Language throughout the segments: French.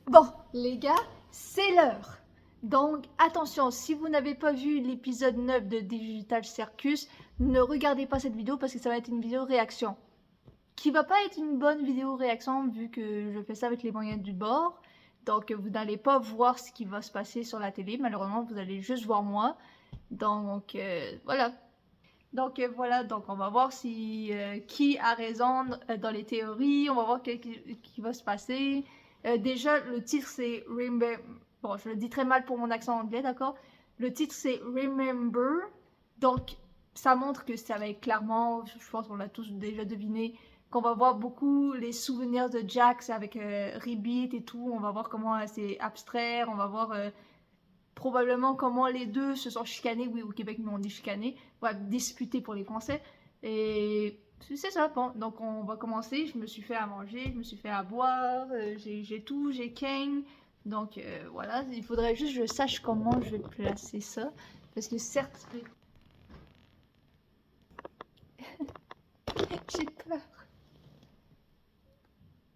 Bon, les gars, c'est l'heure. Donc, attention, si vous n'avez pas vu l'épisode 9 de Digital Circus, ne regardez pas cette vidéo parce que ça va être une vidéo réaction. Qui va pas être une bonne vidéo réaction vu que je fais ça avec les moyens du bord. Donc, vous n'allez pas voir ce qui va se passer sur la télé. Malheureusement, vous allez juste voir moi. Donc, voilà. Donc voilà, donc on va voir si qui a raison dans les théories, on va voir qui va se passer. Déjà, le titre c'est Remember. Bon, je le dis très mal pour mon accent anglais, d'accord? Le titre c'est Remember. Donc, ça montre que ça va être clairement, je pense qu'on l'a tous déjà deviné, qu'on va voir beaucoup les souvenirs de Jax avec Ribbit et tout. On va voir comment c'est abstraire, on va voir probablement comment les deux se sont chicanés. Oui, au Québec, nous on dit chicanés. Bref, disputés pour les Français. Et c'est ça. Bon, donc on va commencer. Je me suis fait à manger, je me suis fait à boire, j'ai tout, j'ai Kane. Donc voilà, il faudrait juste que je sache comment je vais placer ça. Parce que certes, j'ai peur.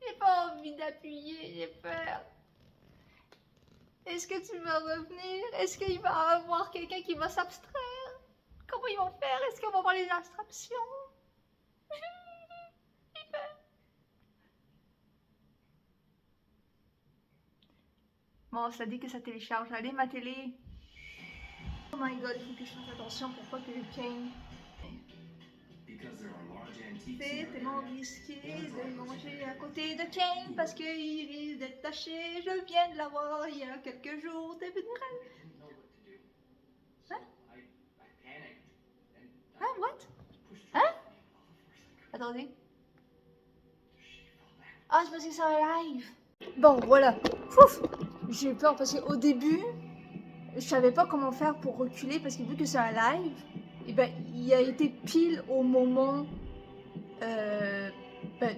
J'ai pas envie d'appuyer, j'ai peur. Est-ce que tu vas revenir? Est-ce qu'il va y avoir quelqu'un qui va s'abstraire? Comment ils vont faire? Est-ce qu'on va voir les abstractions? Bon, ça dit que ça télécharge. Allez, ma télé. Oh my god, il faut que je fasse attention pour pas que Kane. C'est tellement risqué de manger à côté de Kane parce qu'il risque d'être taché. Je viens de l'avoir il y a quelques jours. T'es venu. Hein? Hein? What? Hein? Attendez. Ah, c'est parce que c'est un live. Bon, voilà. Ouf! J'ai eu peur parce qu'au début, je savais pas comment faire pour reculer parce que vu que c'est un live, et ben, il a été pile au moment euh,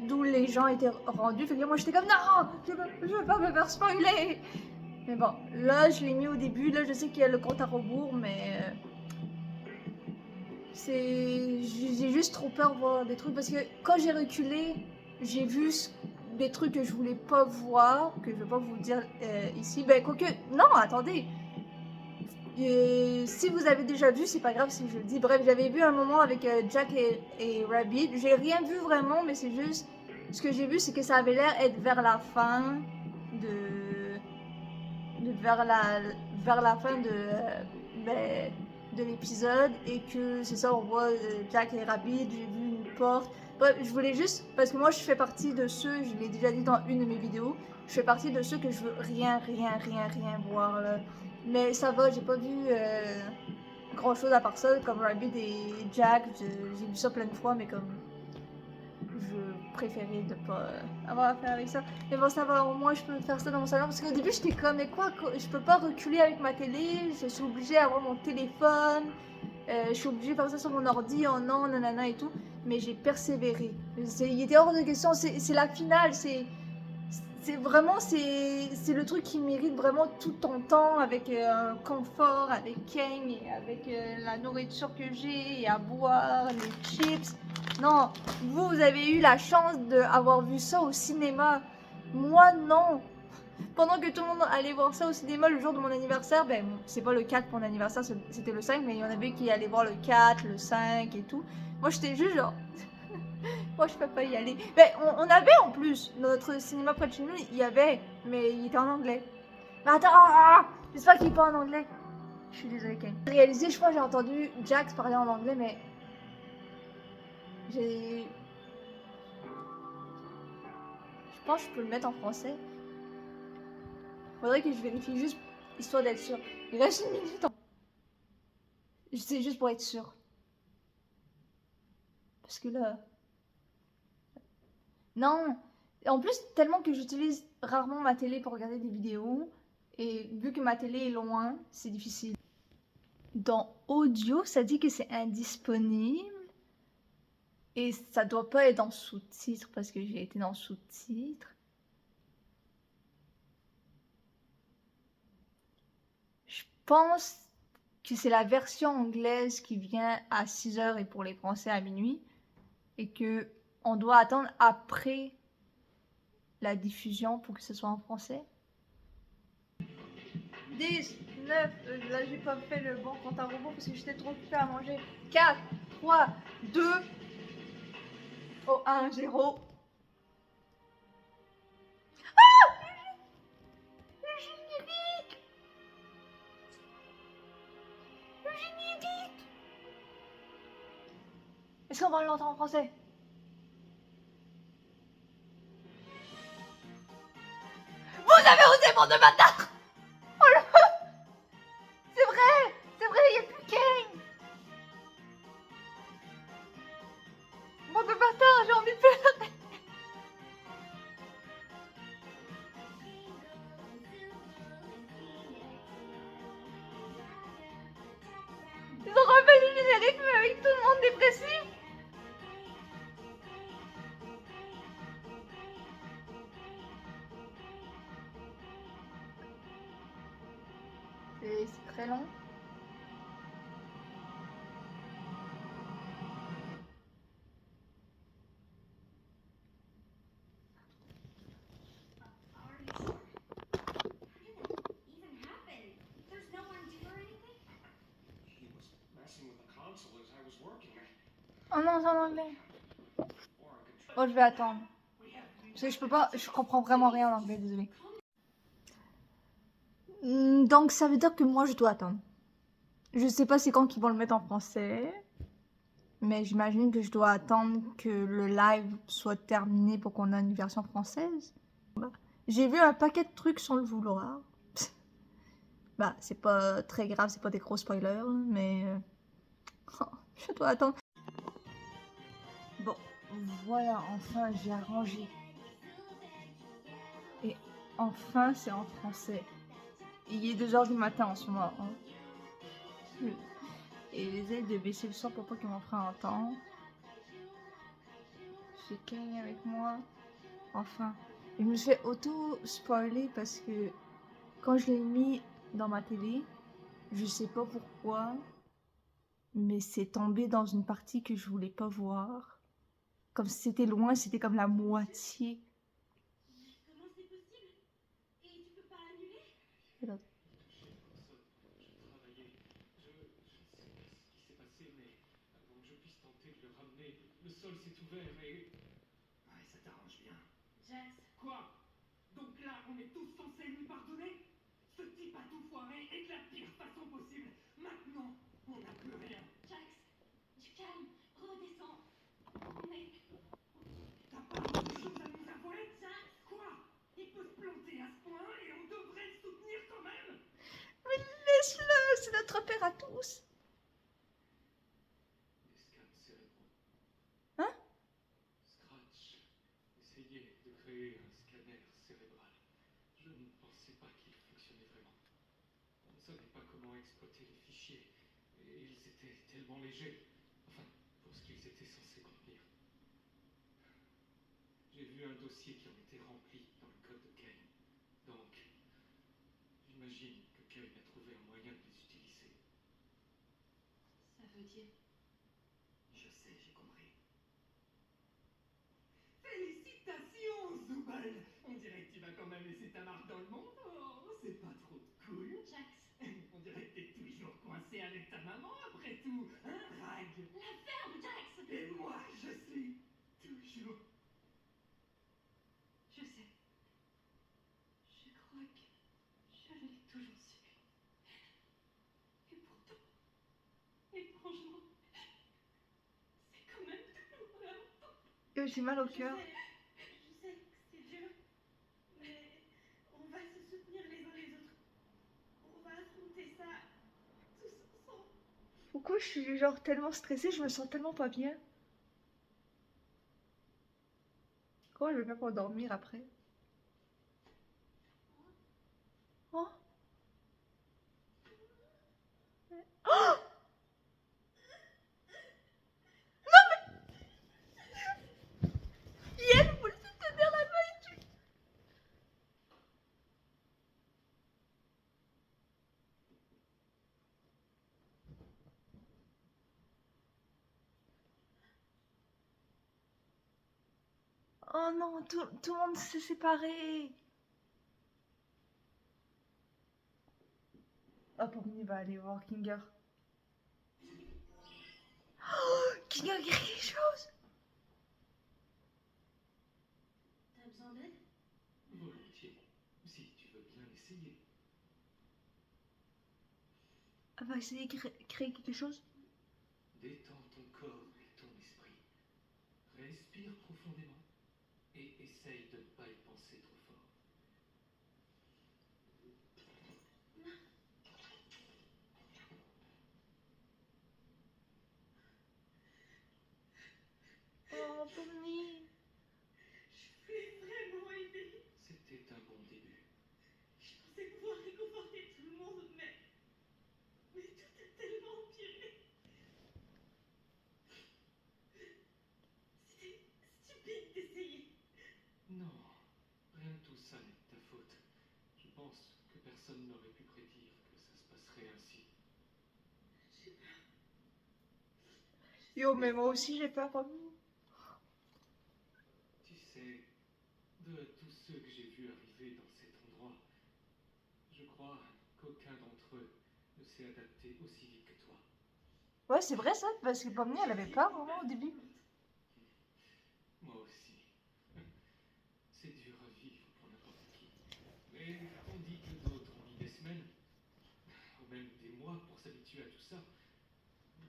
d'où les gens étaient rendus. Fait que moi j'étais comme non, je veux pas me faire spoiler. Mais bon, là je l'ai mis au début. Là je sais qu'il y a le compte à rebours, mais j'ai juste trop peur de voir des trucs parce que quand j'ai reculé, j'ai vu des trucs que je voulais pas voir, que je vais pas vous dire ici. Ben quoique, non, attendez. Si vous avez déjà vu, c'est pas grave si je le dis. Bref, j'avais vu un moment avec Jack et Rabbit. J'ai rien vu vraiment, mais c'est juste. Ce que j'ai vu, c'est que ça avait l'air être vers la fin vers la fin ben, de l'épisode. Et que c'est ça, on voit Jack et Rabbit. J'ai vu une porte. Bref, je voulais juste. Parce que moi, je fais partie de ceux, je l'ai déjà dit dans une de mes vidéos, je fais partie de ceux que je veux rien voir là. Mais ça va, j'ai pas vu grand chose à part ça, comme Rabbit et Jack, j'ai vu ça plein de fois, mais comme je préférais de pas avoir affaire avec ça. Mais bon, ça va, au moins je peux faire ça dans mon salon, parce qu'au début j'étais comme, mais quoi, je peux pas reculer avec ma télé, je suis obligée d'avoir mon téléphone, je suis obligée de faire ça sur mon ordi, oh non, nanana et tout, mais j'ai persévéré. Il était hors de question, c'est la finale, c'est vraiment c'est le truc qui mérite vraiment tout ton temps avec un confort, avec Kane et avec la nourriture que j'ai et à boire, les chips. Non, vous avez eu la chance d'avoir vu ça au cinéma. Moi non. Pendant que tout le monde allait voir ça au cinéma le jour de mon anniversaire, ben c'est pas le 4 pour mon anniversaire, c'était le 5, mais il y en avait qui allaient voir le 4, le 5 et tout. Moi j'étais juste genre moi, je peux pas y aller. Mais on avait en plus, notre cinéma près de chez nous, il y avait, mais il était en anglais. Mais attends, j'espère qu'il est pas en anglais. Je suis désolée, Ken. J'ai réalisé, je crois que j'ai entendu Jax parler en anglais, mais j'ai. Je pense que je peux le mettre en français. Faudrait que je vérifie juste, histoire d'être sûr. Il reste une minute. C'est juste pour être sûr. Parce que là. Non! En plus, tellement que j'utilise rarement ma télé pour regarder des vidéos, et vu que ma télé est loin, c'est difficile. Dans audio, ça dit que c'est indisponible. Et ça doit pas être en sous-titres parce que j'ai été dans sous-titres. Je pense que c'est la version anglaise qui vient à 6h et pour les Français à minuit. Et que on doit attendre après la diffusion pour que ce soit en français. 10, 9, là j'ai pas fait le bon compte à rebours parce que j'étais trop occupée à manger. 4, 3, 2, oh 1, 0. Le générique. Le générique. Est-ce qu'on va l'entendre en français? Vous avez osé, bande de bâtards! Oh là, c'est vrai, il n'y a plus Kane. Bande de bâtards, j'ai envie de pleurer. Ils ont refait le générique mais avec tout le monde dépressif. C'est très long. Oh non, c'est en anglais. Oh, je vais attendre. Parce que je peux pas, je comprends vraiment rien en anglais, désolé. Donc ça veut dire que moi je dois attendre. Je sais pas c'est quand qu'ils vont le mettre en français, mais j'imagine que je dois attendre que le live soit terminé pour qu'on ait une version française. J'ai vu un paquet de trucs sans le vouloir. Bah, c'est pas très grave, c'est pas des gros spoilers, mais je dois attendre. Bon, voilà, enfin j'ai arrangé. Et enfin c'est en français. Il est 2h du matin en ce moment. Hein. Et j'essaie de baisser le son pour pas que mon frère entende. J'ai Kane avec moi. Enfin. Je me suis fait auto-spoiler parce que quand je l'ai mis dans ma télé, je sais pas pourquoi, mais c'est tombé dans une partie que je voulais pas voir. Comme si c'était loin, c'était comme la moitié. Comment c'est possible? Et tu peux pas annuler? Alors, Je travaillais. Je ne sais pas ce qui s'est passé, mais avant que je puisse tenter de le ramener, le sol s'est ouvert et. Ouais, ça t'arrange bien. Jax, Quoi? Donc là, on est tous censés lui pardonner? Ce type a tout foiré et de la pire façon possible. Maintenant, on n'a plus rien. Jax, du calme, redescends. Mais T'as pas autre chose à nous avouer? Jax, Quoi? Il peut se planter à ce point et on devrait le soutenir quand même? mais laisse-le, c'est notre père à tous. Des scans cérébraux. Hein? Scratch essayait de créer un scanner cérébral. Je ne pensais pas qu'il fonctionnait vraiment. On ne savait pas comment exploiter les fichiers. Et ils étaient tellement légers. Enfin, pour ce qu'ils étaient censés contenir. J'ai vu un dossier qui en était rempli dans le code de Kane. Donc, j'imagine que Kane a trouvé un moyen de les utiliser. ça veut dire. Je sais, j'ai compris. Félicitations, Zubal! On dirait que tu vas quand même laisser ta marque dans le monde. Oh, c'est pas trop cool. Jax, On dirait que t'es toujours coincé avec ta maman après tout. Hein, Rag? la ferme, Jax! Et moi, je suis toujours... Je sais. Je crois que je l'ai toujours su. Et pourtant, étrangement, c'est quand même douloureux. J'ai mal au Je cœur. sais que c'est dur, mais on va se soutenir les uns les autres. On va affronter ça tous ensemble. Pourquoi je suis genre tellement stressée, je me sens tellement pas bien. Comment je vais faire pour dormir après? Oh. Oh, Yann, vous le tenir la main. Oh non, tout le monde s'est séparé. Ah, Pomni va aller voir Kinger. Oh, Kinger a quelque chose. T'as besoin d'aide? Volontiers, si tu veux bien essayer. Elle va essayer de créer quelque chose. Détends ton corps et ton esprit. Respire profondément et essaye de ne pas y penser trop fort. Oh, Pomni. Je voulais vraiment aider. C'était un bon début. Je pensais pouvoir réconforter tout le monde, mais tout a tellement empiré. C'était stupide d'essayer. Non, rien de tout ça n'est de ta faute. Je pense que personne n'aurait pu prédire que ça se passerait ainsi. J'ai peur. Yo, mais moi aussi j'ai peur, Pomni. Tu sais, de tous ceux que j'ai vus arriver dans cet endroit, je crois qu'aucun d'entre eux ne s'est adapté aussi vite que toi. Ouais, c'est vrai ça, parce que Pomni elle avait peur vraiment au début. Moi aussi. C'est dur à vivre pour n'importe qui. Mais tandis que d'autres ont mis des semaines, ou même des mois pour s'habituer à tout ça,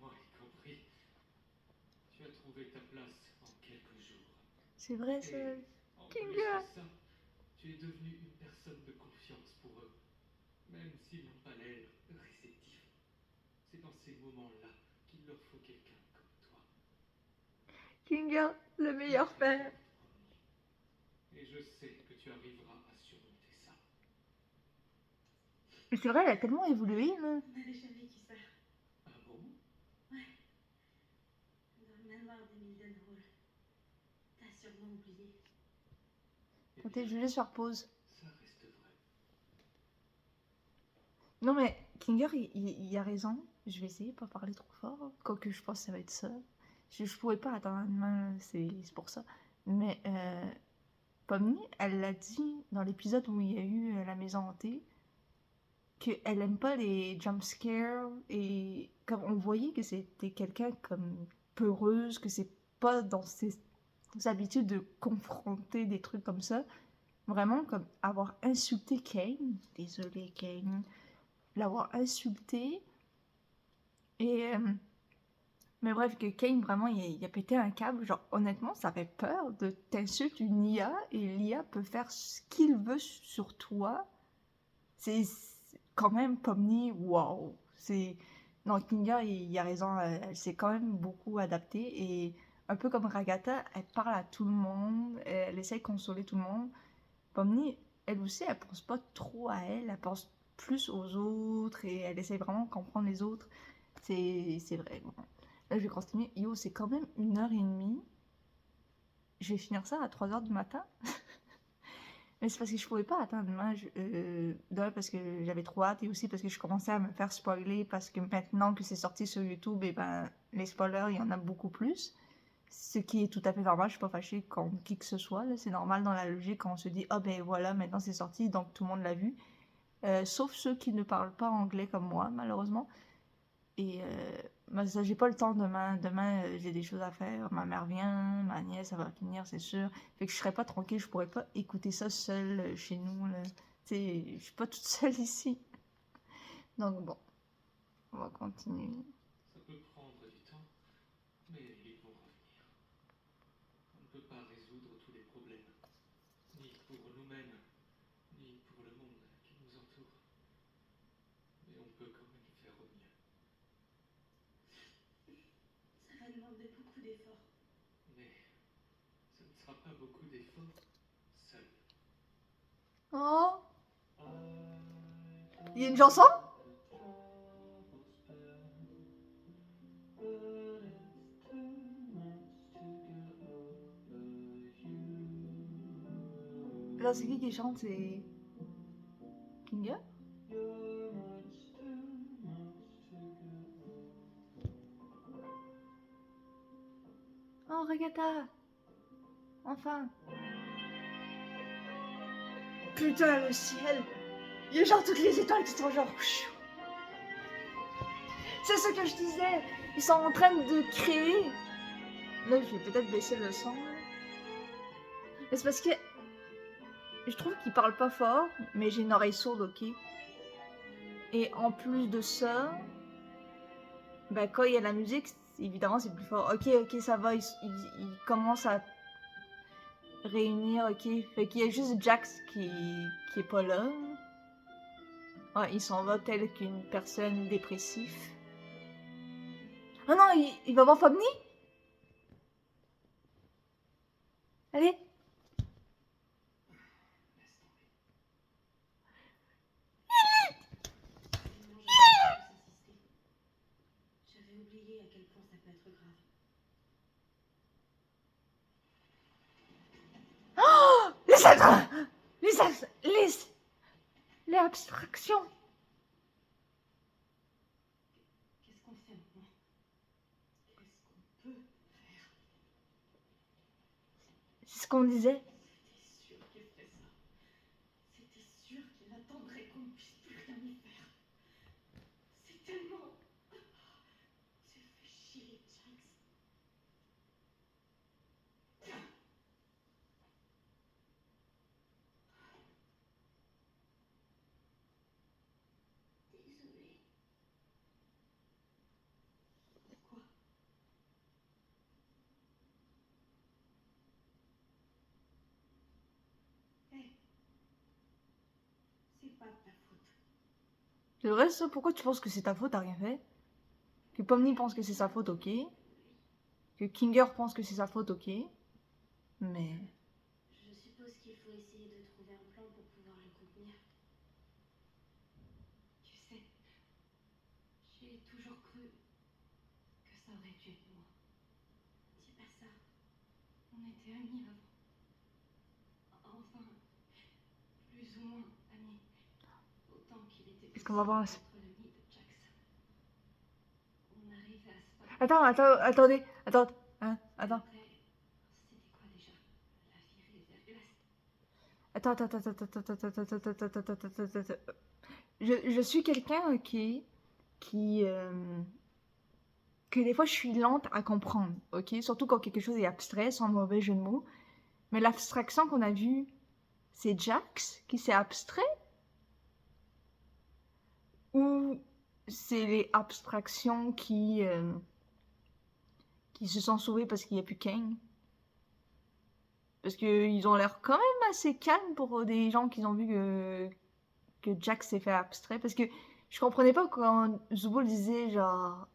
moi y compris, tu as trouvé ta place en quelques jours. C'est vrai ça. Et en plus Kinger. de ça, tu es devenu une personne de confiance pour eux, même s'ils n'ont pas l'air réceptifs. C'est dans ces moments-là qu'il leur faut quelqu'un comme toi. Kinger, le meilleur père. Et je sais que tu arriveras à surmonter ça. Mais c'est vrai, elle a tellement évolué, là. On n'avait jamais vécu ça. Ah bon? Ouais. Dans le manoir d'Emile Denhall. T'as sûrement oublié. Eh Attends, bien, je vais juste faire pause. ça reste vrai. Non mais Kinger, il a raison. Je vais essayer de pas parler trop fort. Quoique je pense que ça va être ça. Je pourrais pas attendre demain, c'est pour ça. Mais Pomni, elle l'a dit dans l'épisode où il y a eu la maison hantée, qu'elle aime pas les jumpscares. Et comme on voyait que c'était quelqu'un comme peureuse, que c'est pas dans ses habitudes de confronter des trucs comme ça. Vraiment, comme avoir insulté Kane. Désolée Kane. L'avoir insulté. Et. Mais bref, que Kane, vraiment, il a pété un câble. Genre, honnêtement, ça fait peur de t'insulter une IA et l'IA peut faire ce qu'il veut sur toi. C'est quand même Pomni, waouh. C'est. Non, Kinga, il a raison, elle s'est quand même beaucoup adaptée. Et un peu comme Ragata, elle parle à tout le monde, elle essaie de consoler tout le monde. Pomni, elle aussi, elle pense pas trop à elle, elle pense plus aux autres et elle essaie vraiment de comprendre les autres. C'est vrai. Bon. Là, je vais continuer. Yo, c'est quand même 1h30. Je vais finir ça à 3h du matin. Mais c'est parce que je pouvais pas attendre demain. D'un, parce que j'avais trop hâte et aussi parce que je commençais à me faire spoiler parce que maintenant que c'est sorti sur YouTube, et ben, les spoilers, il y en a beaucoup plus. Ce qui est tout à fait normal, je suis pas fâchée contre qui que ce soit. C'est normal dans la logique quand on se dit « Ah ben voilà, maintenant c'est sorti, donc tout le monde l'a vu. » Sauf ceux qui ne parlent pas anglais comme moi, malheureusement. Et ben ça, j'ai pas le temps demain. Demain, j'ai des choses à faire. Ma mère vient, ma nièce, elle va venir, c'est sûr. Fait que je serais pas tranquille, je pourrais pas écouter ça seule chez nous. Là. Tu sais, je suis pas toute seule ici. Donc bon, on va continuer. Ça peut prendre du temps, mais ils vont revenir. On ne peut pas résoudre tous les problèmes, ni pour nous-mêmes, ni pour le monde qui nous entoure. Mais on peut quand même faire au mieux. Ça va demander beaucoup d'efforts. Mais ce ne sera pas beaucoup d'efforts seul. Oh, il y a une chanson? Là, c'est qui chante? C'est Kinga? Oh, Regatta! Enfin! Putain, le ciel! Il y a genre toutes les étoiles qui sont genre... C'est ce que je disais. Ils sont en train de créer. Là, je vais peut-être baisser le son. Mais c'est parce que je trouve qu'ils parlent pas fort, mais j'ai une oreille sourde, ok? Et en plus de ça, ben quand il y a la musique, évidemment c'est plus fort. Ok, ça va, ils commencent à réunir, ok? Fait qu'il y a juste Jax qui est pas là. Ouais, il s'en va tel qu'une personne dépressive. Oh non, il va voir Fogny? Allez! Laisse tomber. Non, je vais pas plus insister. J'avais oublié à quel point ça peut être grave. Oh! Les abstractions! Qu'est-ce qu'on fait maintenant? Qu'est-ce qu'on peut faire? C'est ce qu'on disait. C'était sûr qu'il ferait ça. C'était sûr qu'il attendrait qu'on ne puisse plus rien y faire. C'est tellement... Tu fais chier, Jax. Désolée. Pourquoi? Hé, c'est pas de ta faute. C'est vrai ça? Pourquoi tu penses que c'est ta faute, t'as rien fait? Que Pomni pense que c'est sa faute, ok? Que Kinger pense que c'est sa faute, ok? Mais... Je suppose qu'il faut essayer de trouver un plan pour pouvoir le contenir. Tu sais, j'ai toujours cru que ça aurait dû être moi. Dis pas ça. On était amis avant. Enfin, plus ou moins amis. Autant qu'il était Qu'est-ce qu'on va possible voir? d'être l'ami de Jackson. On arrivait à se parler. Attendez, attends. Après, c'était quoi déjà? La virée vers l'Est. Attends. Je suis quelqu'un, ok, qui... que des fois je suis lente à comprendre, ok? Surtout quand quelque chose est abstrait, sans mauvais jeu de mots. Mais l'abstraction qu'on a vue, c'est Jax qui s'est abstrait? Ou c'est les abstractions qui se sont sauvées parce qu'il n'y a plus Kang? Parce qu'ils ont l'air quand même assez calmes pour des gens qui ont vu que Jax s'est fait abstrait. Parce que je comprenais pas quand Zubo disait genre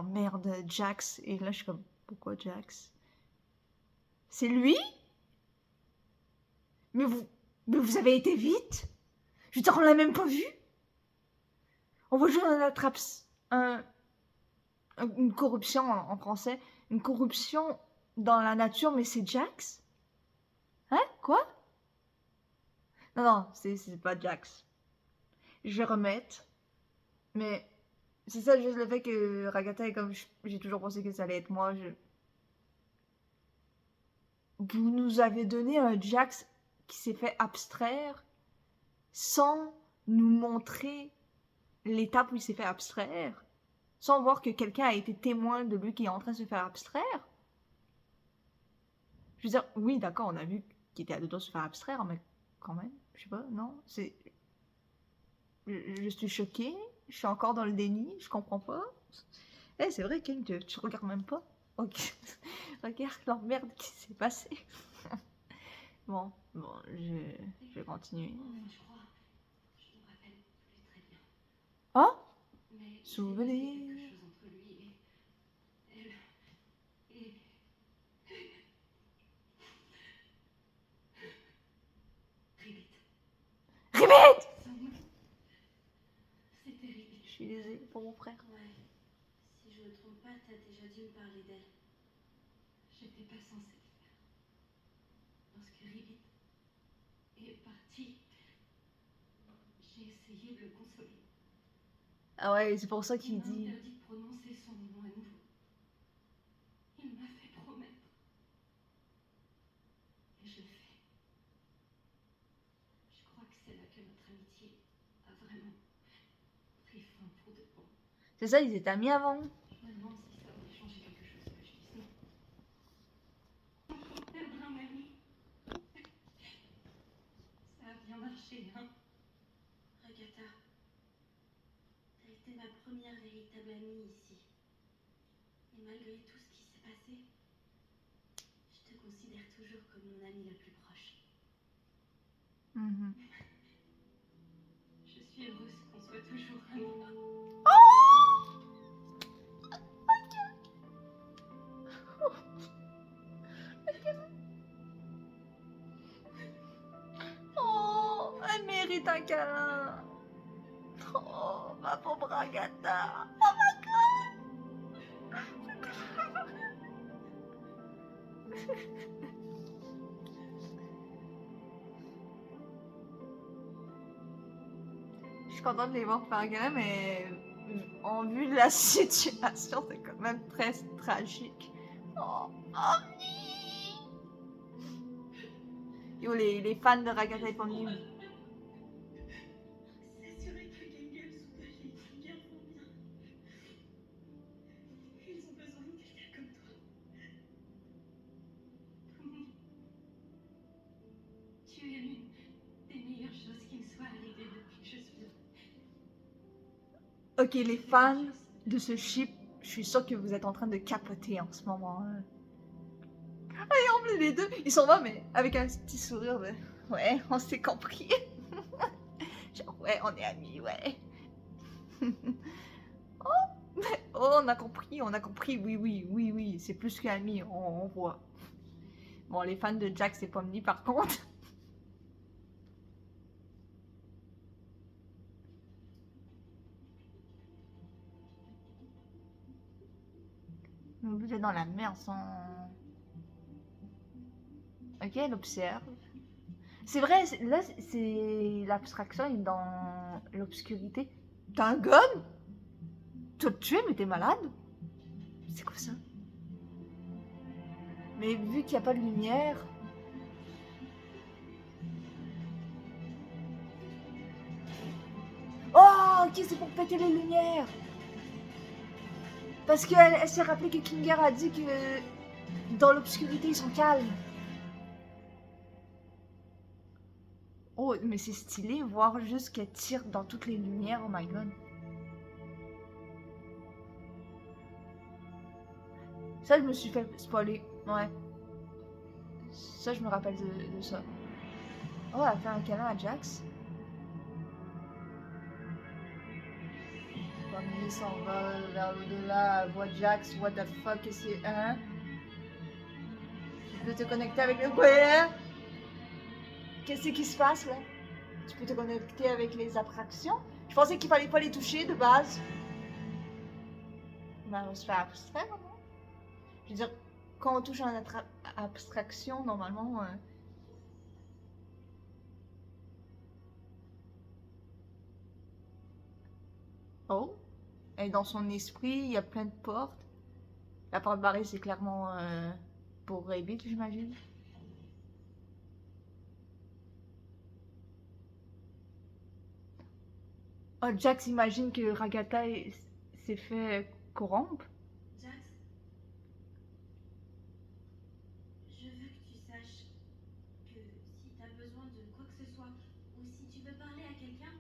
merde, Jax. Et là je suis comme, pourquoi Jax? C'est lui? Mais vous, mais vous avez été vite? Je veux dire, on l'a même pas vu? On voit juste une corruption en français, une corruption dans la nature, mais c'est Jax? Hein? Quoi? Non, c'est pas Jax. Je vais remettre. Mais c'est ça juste le fait que Ragata est comme... J'ai toujours pensé que ça allait être moi. Vous nous avez donné un Jax qui s'est fait abstraire sans nous montrer l'étape où il s'est fait abstraire. Sans voir que quelqu'un a été témoin de lui qui est en train de se faire abstraire. Je veux dire, oui, d'accord, on a vu qu'il était à deux doigts de se faire abstraire, mais quand même, je sais pas, non, c'est... Je suis choquée, je suis encore dans le déni, je comprends pas. Eh, c'est vrai, Ken, tu regardes même pas. Ok, regarde l'emmerde qui s'est passée. Bon, je vais continuer. Enfin, je crois. Je me rappelle plus très bien. Oh, Mais il s'est souvenez. passé quelque chose entre lui et elle. Et Ribbit. Ribbit! Son nom. C'était Ribbit. Je suis désolée pour mon frère. Ouais. Si je me trompe pas, t'as déjà dû me parler d'elle. J'étais pas censée le faire. Lorsque Ribbit est parti, j'ai essayé de le consoler. Ah ouais, c'est pour ça Il qu'il m'a dit... interdit de prononcer son nom à nouveau. Il m'a fait promettre. Et je le fais. Je crois que c'est là que notre amitié a vraiment pris fin pour de bon. C'est ça, ils étaient amis avant. Je me demande si ça aurait changé quelque chose que je dise non. Perdre un ami. Ça a bien marché, hein. Agatha, t'as été ma première véritable amie ici. Et malgré tout ce qui s'est passé, je te considère toujours comme mon amie la plus proche. Mhm. Je suis heureuse qu'on soit toujours amis. Oh, elle mérite un câlin. Oh, ma pauvre Agatha. Oh my god. Je suis contente de les voir faire un câlin, mais en vue de la situation, c'est quand même très tragique. Oh, Omni. Yo, les fans de Agatha et Omni. S'assurer que Gengel soulage les Klinger vont bien. Ils ont besoin de quelqu'un comme toi. Pomni, tu es l'une des meilleures choses qui me soient arrivées depuis que je suis là. Ok, les fans de ce ship, je suis sûre que vous êtes en train de capoter en ce moment. Et en plus, les deux, ils s'en vont, mais avec un petit sourire de ouais, on s'est compris. Genre, ouais, on est amis, ouais. Oh, on a compris, oui, oui, oui, oui, c'est plus qu'amis, on voit. Bon, les fans de Jax et Pomni, par contre. Vous êtes dans la merde sans. Ok, elle observe. C'est vrai, là, c'est l'abstraction est dans l'obscurité. T'as un gun? Tu vas te tuer, mais t'es malade? C'est quoi ça? Mais vu qu'il n'y a pas de lumière. Oh, ok, c'est pour péter les lumières. Parce qu'elle s'est rappelé que Klinger a dit que dans l'obscurité, ils sont calmes. Oh, mais c'est stylé, voir juste qu'elle tire dans toutes les lumières, oh my god. Ça, je me suis fait spoiler, ouais. Ça, je me rappelle de ça. Oh, elle a fait un câlin à Jax. Pomni s'en va vers l'au-delà, voit Jax, what the fuck, qu'est-ce que c'est, hein? Tu peux te connecter avec le quoi? Qu'est-ce qui se passe là? Tu peux te connecter avec les abstractions? Je pensais qu'il fallait pas les toucher de base. Ben, on se fait abstraire, non? Je veux dire, quand on touche à une abstraction, normalement. Oh! Et dans son esprit, il y a plein de portes. La porte barrée, c'est clairement pour Rabbit, j'imagine. Oh, Jax imagine que Ragata s'est fait corrompre. Jax, je veux que tu saches que si t'as besoin de quoi que ce soit, ou si tu veux parler à quelqu'un,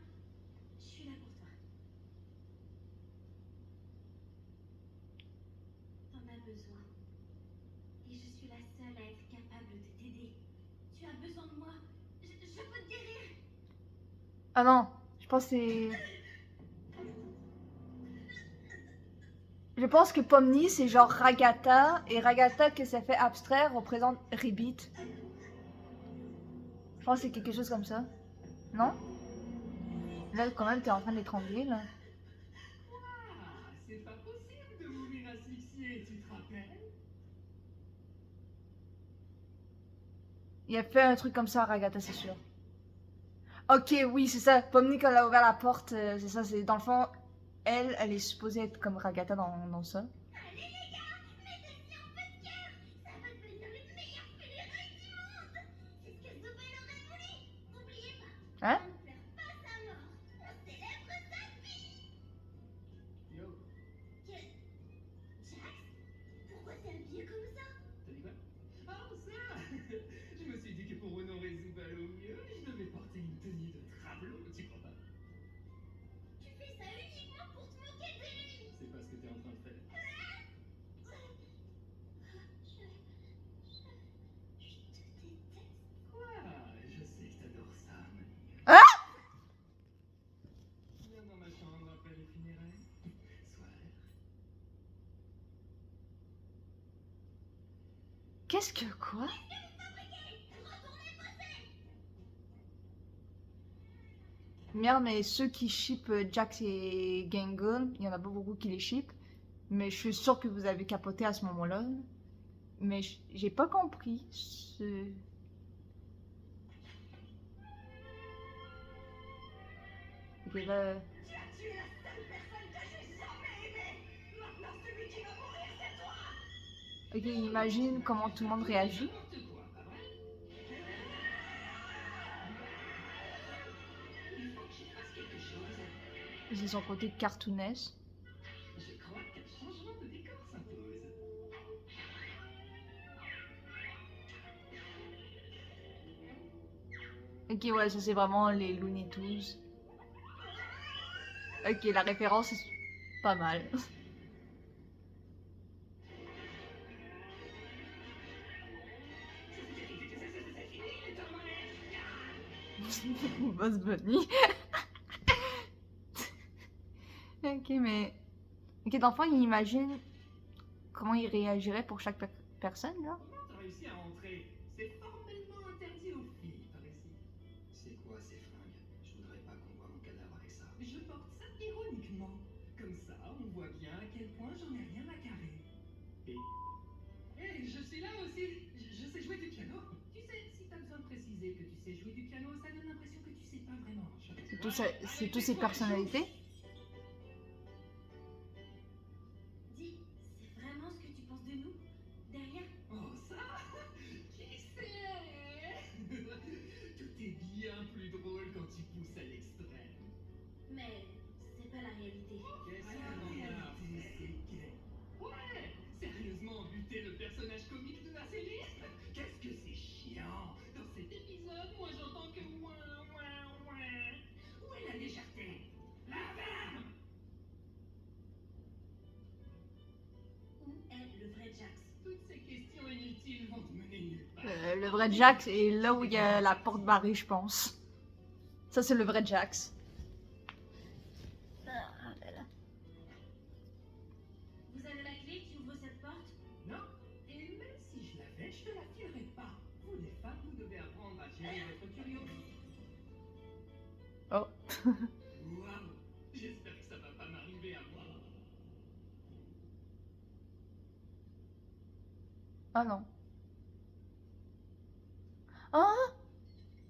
je suis là pour toi. T'en as besoin. Et je suis la seule à être capable de t'aider. Tu as besoin de moi. Je peux te guérir. Ah non, je pense que c'est. Je pense que Pomni, c'est genre Ragata, et Ragata, que ça fait abstraire, représente Ribbit. Je pense que c'est quelque chose comme ça. Non? Là, quand même, t'es en train d'étrangler, là. Quoi? C'est pas possible de mourir asphyxié, tu te rappelles? Il a fait un truc comme ça à Ragata, c'est sûr. Ok, oui, c'est ça. Pomni, quand elle a ouvert la porte, c'est ça, c'est dans le fond, elle est supposée être comme Ragata dans ça. Allez les gars, mettez-y un peu de cœur. Ça va devenir les meilleures funérailles du monde. C'est ce que Zobel aurait voulu. N'oubliez pas, Hein? on ne pleure pas sa mort. On célèbre sa vie. Qu'est-ce que quoi? Merde, mais ceux qui ship Jax et Gangon, il y en a pas beaucoup qui les ship. Mais je suis sûre que vous avez capoté à ce moment-là. Mais j'ai pas compris ce... Ok, là... Tu as tué la seule personne que j'ai jamais aimée. Maintenant, celui qui va mourir, c'est toi. Ok, imagine comment tout le monde réagit. N'importe quoi, pas vrai? Il faut que je fasse quelque chose. C'est son côté cartoonesque. Je crois qu'un changement de décor s'impose. Ok, ouais, ça c'est vraiment les Looney Tunes. Ok, la référence est pas mal. C'est fini, les tours Boss Bunny. Ok, mais... Ok, d'enfant, il imagine comment il réagirait pour chaque personne, là. Comment t'as réussi à entrer? C'est formellement interdit aux filles par ici. C'est quoi ces fringues? Je voudrais pas qu'on voit mon cadavre avec ça. Je porte ça ironiquement. Comme ça, on voit bien à quel point j'en ai rien à carrer. Et... Hé, je suis là aussi. Je sais jouer du piano. Tu sais, si t'as besoin de préciser que tu sais jouer du piano, ça donne l'impression que tu sais pas vraiment. C'est toutes ses personnalités. Dis, c'est vraiment ce que tu penses de nous? Derrière? Oh, ça? Qui c'est? Tout est bien plus drôle quand tu pousses à l'extrême. Mais c'est pas la réalité. Qu'est-ce qu'on en a fait? Ouais! Sérieusement, buter le personnage comique de la série? Qu'est-ce que c'est chiant! Dans cet épisode, moi j'entends que ouin, ouin, ouin. Où est la légèreté? La ferme! Où est le vrai Jax? Toutes ces questions inutiles vont te mener nulle part. Le vrai Jax est là où il y a la porte barrée, je pense. Ça, c'est le vrai Jax. Vous avez la clé qui ouvre cette porte? Non? Et même si je l'avais, je te la filerais pas. Vous les femmes, vous devez apprendre à gérer votre curiosité. Oh. Waouh! J'espère que ça va pas m'arriver à moi. Ah non. Oh,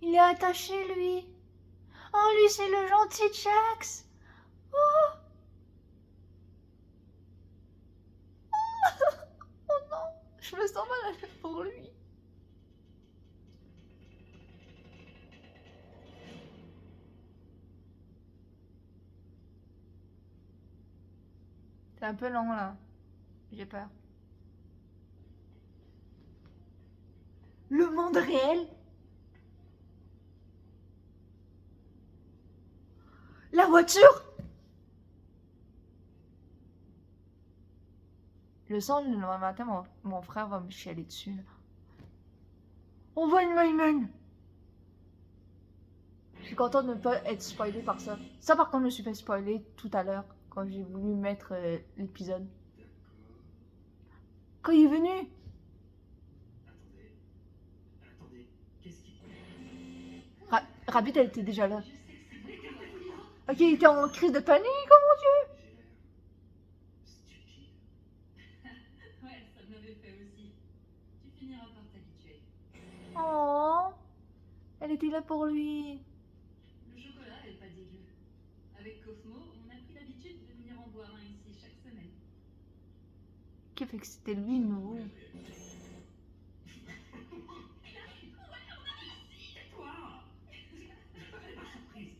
il est attaché, lui. Oh, lui, c'est le gentil Jax. Oh. Oh non, je me sens mal pour lui. C'est un peu long, là. J'ai peur. Le monde réel? La voiture? Le sang, le lendemain matin, mon frère va me chialer dessus. Là. On voit une Mayman. Je suis contente de ne pas être spoilée par ça. Ça, par contre, je me suis fait spoiler tout à l'heure quand j'ai voulu mettre l'épisode. D'accord. Quand il est venu. Attendez. Attendez. Qu'est-ce qui... Rabbit, elle était déjà là. Je sais que c'est vrai qu'elle va vouloir. Ok, il était en crise de panique, oh mon dieu. J'ai l'air... stupide. Ouais, ça me l'avait fait aussi. Tu finiras par t'habituer. Oh, elle était là pour lui. Le chocolat est pas dégueu. Avec Cosmo, on a pris l'habitude de venir en boire un ici chaque semaine. Qui fait que c'était lui, nouveau. Toi! Elle est pas surprise.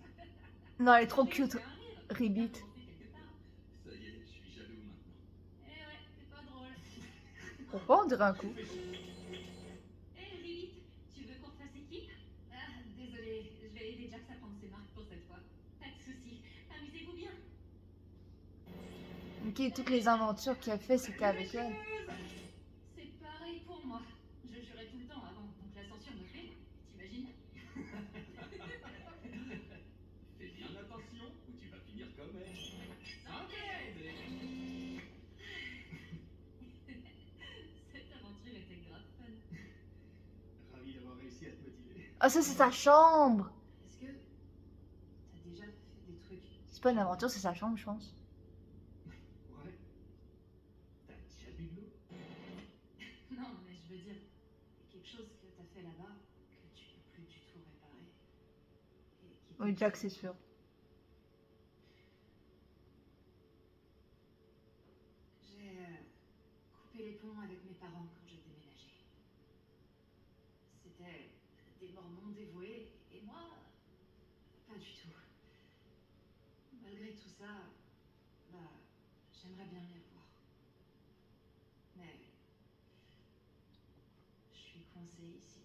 Non, elle est trop J'ai cute, fait un rire. Ribbit. Bien commencé quelque part. Ça y est, je suis jaloux maintenant. Eh ouais, c'est pas drôle. Pourquoi on dirait un coup? Eh Ribbit, tu veux qu'on fasse équipe? Ah, désolé, je vais aider Jax à prendre ses marques pour cette fois. Pas de soucis, amusez-vous bien. Ok, toutes les aventures qu'il a fait, c'était avec elle. C'est pareil pour moi. Je jurais tout le temps avant, donc la censure me fait. T'imagines? Fais bien attention ou tu vas finir comme elle. Cette aventure était grave fun. Ah, ça, c'est sa chambre! Est-ce que t'as déjà fait des trucs? C'est pas une aventure, c'est sa chambre, je pense. Ouais. T'as déjà bu de l'eau? Non, mais je veux dire, quelque chose que t'as fait là-bas, que tu peux plus du tout réparer. Et qui Oui, te Jack, tient. c'est sûr. J'ai coupé les ponts avec mes parents quand j'ai déménagé. C'était des Mormons dévoués, et moi, pas du tout. Malgré tout ça, bah, j'aimerais bien les revoir. Mais je suis coincée ici.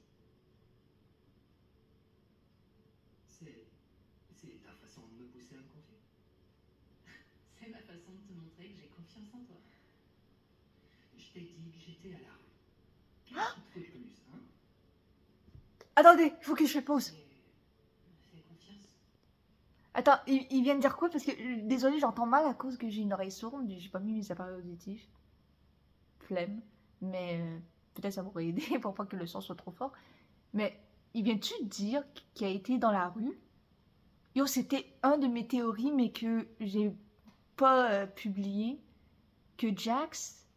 C'est ta façon de me pousser à me confier? C'est ma façon de te montrer que j'ai confiance en toi. Je t'ai dit que j'étais à la rue. Qu'est-ce qu'il te faut de plus, hein? Attendez, il faut que je fais pause. Et me fais confiance. Attends, il vient de dire quoi? Parce que, désolé, j'entends mal à cause que j'ai une oreille sourde. J'ai pas mis mes appareils auditifs. Flemme. Mais peut-être ça m'aurait aidé pour pas que le son soit trop fort. Mais il vient-tu de dire qu'il a été dans la rue? Yo, c'était un de mes théories, mais que j'ai pas publié. Que Jax.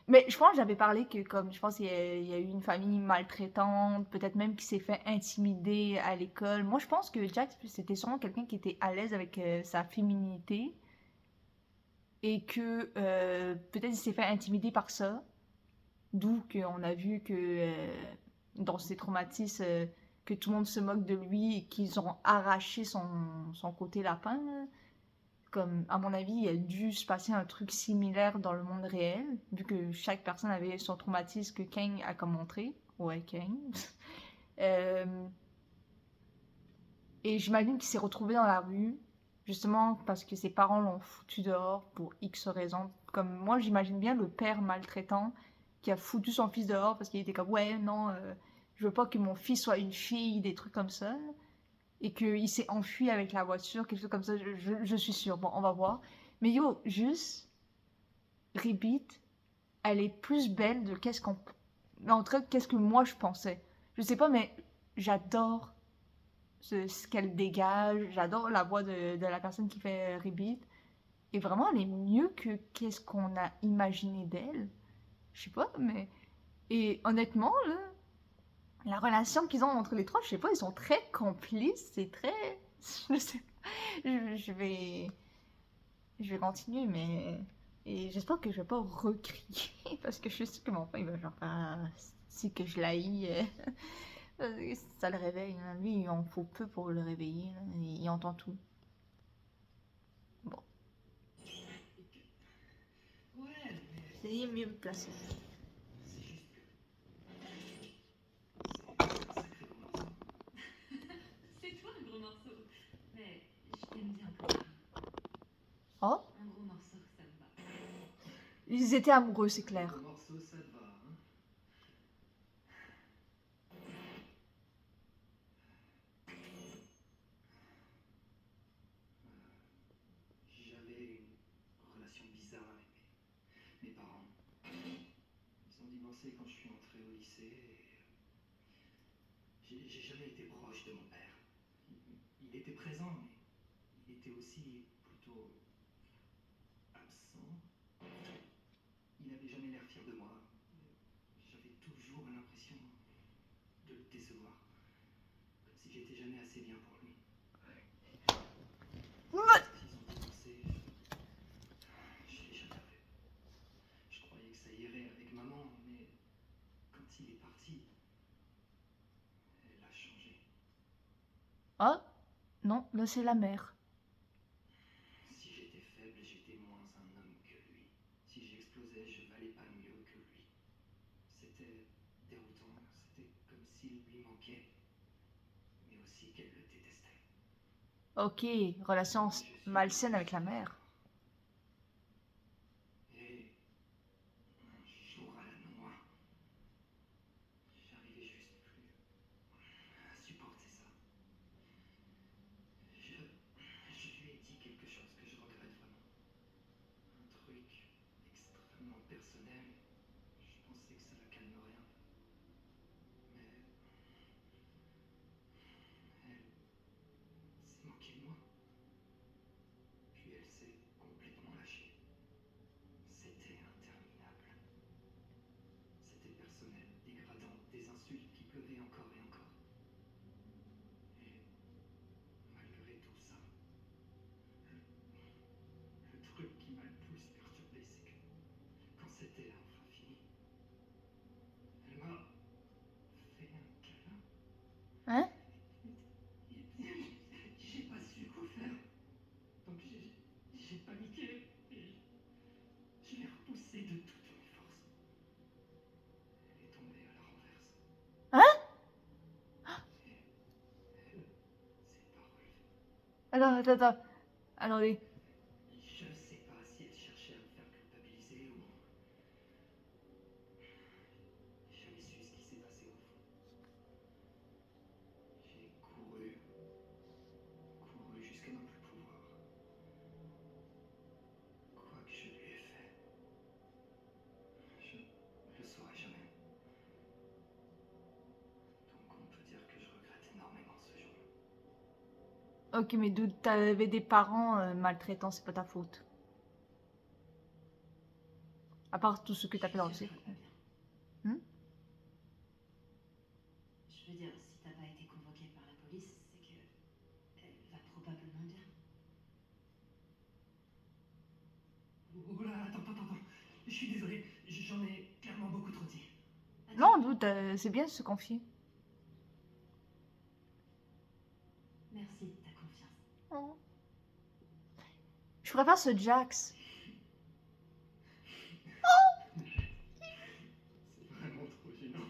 Mais je pense que j'avais parlé que, comme, je pense qu'il y a eu une famille maltraitante, peut-être même qui s'est fait intimider à l'école. Moi, je pense que Jax, c'était sûrement quelqu'un qui était à l'aise avec sa féminité et que peut-être il s'est fait intimider par ça. D'où qu'on a vu que dans ses traumatismes, que tout le monde se moque de lui et qu'ils ont arraché son côté lapin. Là. Comme, à mon avis, il a dû se passer un truc similaire dans le monde réel, vu que chaque personne avait son traumatisme que Kang a comme montré. Ouais, Kang. Euh, et j'imagine qu'il s'est retrouvé dans la rue, justement parce que ses parents l'ont foutu dehors pour X raisons. Comme moi, j'imagine bien le père maltraitant qui a foutu son fils dehors parce qu'il était comme, ouais, non, je veux pas que mon fils soit une fille, des trucs comme ça. Et qu'il s'est enfui avec la voiture, quelque chose comme ça, je suis sûre. Bon, on va voir. Mais yo, juste, Ribbit, elle est plus belle de qu'est-ce qu'on... En tout cas, qu'est-ce que moi je pensais. Je sais pas, mais j'adore ce qu'elle dégage, j'adore la voix de la personne qui fait Ribbit. Et vraiment, elle est mieux que qu'est-ce qu'on a imaginé d'elle. Je sais pas, mais... Et honnêtement, là, la relation qu'ils ont entre les trois, je sais pas, ils sont très complices, c'est très... Je sais pas, je vais continuer, mais... Et j'espère que je vais pas recrier, parce que je suis sûre que mon père, il va genre, ah, si que je l'haïs, ça le réveille, hein. Lui, il en faut peu pour le réveiller, là. Il entend tout. Bon. Ouais, mais C'est mieux placé. c'est juste que. C'est un sacré gros morceau. C'est toi un gros morceau. Mais je t'aime bien quand même. Oh, Un gros morceau, ça me va. ils étaient amoureux, c'est clair. Gros morceau, ça te va, hein? J'avais une relation bizarre avec mes parents. Ils ont divorcé quand je suis entré au lycée et j'ai jamais été proche de mon père. Il était présent, mais il était aussi plutôt absent. Il n'avait jamais l'air fier de moi. J'avais toujours l'impression de le décevoir. Comme si j'étais jamais assez bien pour lui. Ils ont divorcé, je l'ai jamais revu. Je croyais que ça irait avec maman, mais quand il est parti, elle a changé. Oh, non, là c'est la mère. Si j'étais faible, j'étais moins un homme que lui. Si j'explosais, je valais pas mieux que lui. C'était déroutant, c'était comme s'il lui manquait, mais aussi qu'elle le détestait. Ok, relation malsaine avec la mère. Et un jour à la noix, j'arrivais juste plus à supporter ça. Je lui ai dit quelque chose que je regrette vraiment. Un truc extrêmement personnel. Je pensais que ça la calmerait un peu. Mais Attends. Attendez. Je ne sais pas si elle cherchait à me faire culpabiliser ou... J'ai jamais su ce qui s'est passé au fond. J'ai couru jusqu'à n'en plus pouvoir. Quoi que je lui ai fait, je ne le saurai jamais. Donc on peut dire que je regrette énormément ce jour-là. Ok, mais d'où t'avais des parents maltraitants, c'est pas ta faute. À part tout ce que t'as fait dans le Je suis cirque. sûre qu'elle va bien. Hmm? Je veux dire, si t'as pas été convoqué par la police, c'est que elle va probablement bien. Oula, attends. Je suis désolé, j'en ai clairement beaucoup trop dit. Non, d'où c'est bien de se confier. Merci de ta confiance. Oh. Je préfère ce Jax. C'est vraiment trop gênant.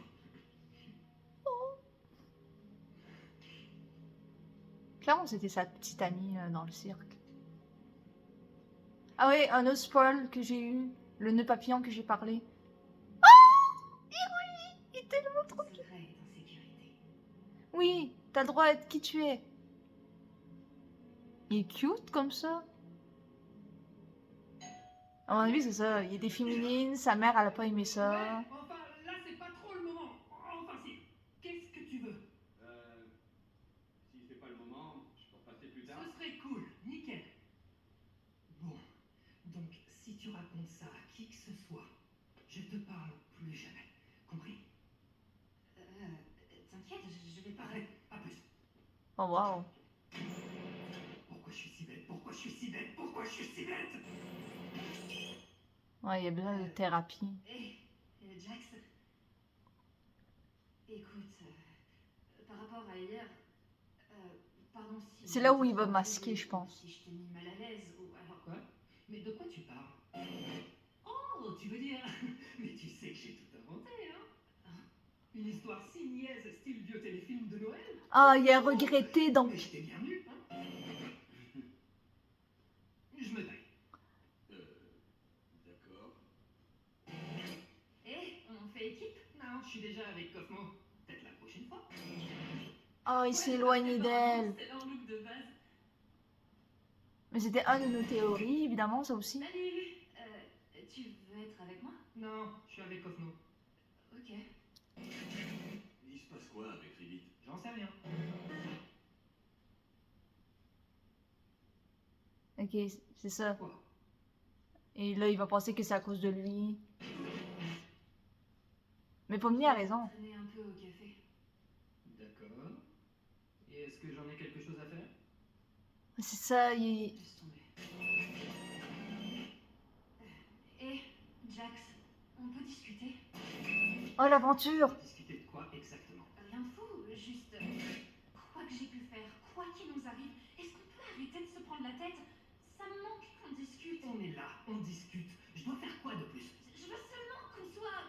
Clairement, c'était sa petite amie dans le cirque. Ah oui, un autre spoil que j'ai eu. Le nœud papillon que j'ai parlé. Il est tellement Ton trop... secret est en sécurité. Oui, t'as le droit d'être qui tu es. Il est cute comme ça. À mon avis, c'est ça. Il est féminine, sa mère, elle a pas aimé ça. Ouais, enfin, là, c'est pas trop le moment. Enfin, si. Qu'est-ce que tu veux? Si c'est pas le moment, je peux repasser plus tard. Ce serait cool, nickel. Bon, donc, si tu racontes ça à qui que ce soit, je te parle plus jamais. Compris? T'inquiète, je vais pas... Arrête, à plus. Oh waouh. Pourquoi je suis si bête? Pourquoi je suis si bête? Pourquoi je suis si bête? Ouais, il y a besoin de thérapie. Hé, Jax. Écoute, par rapport à hier, pardon si... C'est là où il va masquer, je pense. Si je t'ai mis mal à l'aise, ou alors... Quoi? Mais de quoi tu parles? Oh, tu veux dire? Mais tu sais que j'ai tout inventé, hein? Une histoire si niaise, style vieux téléfilm de Noël? Ah, il a regretté donc. Mais j'étais bienvenu, hein? Je me taille. D'accord. Hé, on fait équipe? Non, je suis déjà avec Cosmo. Peut-être la prochaine fois. Oh, il s'est éloigné d'elle. C'est leur look de base. Mais c'était un de nos théories, évidemment, ça aussi. Salut. Tu veux être avec moi? Non, je suis avec Cosmo. Ok. Il se passe quoi avec Ribbit? J'en sais rien. Ok, c'est ça. Quoi? Et là, il va penser que c'est à cause de lui. Mais Pomni a raison. Traîner un peu au café. D'accord. Et est-ce que j'en ai quelque chose à faire? C'est ça, il... Laisse tomber. Hé, Jax, on peut discuter? Oh, l'aventure. Discuter de quoi exactement? Rien de fou, juste... quoi que j'ai pu faire, quoi qu'il nous arrive, est-ce qu'on peut arrêter de se prendre la tête? Ça me manque qu'on discute. On est là, on discute. Je dois faire quoi de plus? Je veux seulement qu'on soit...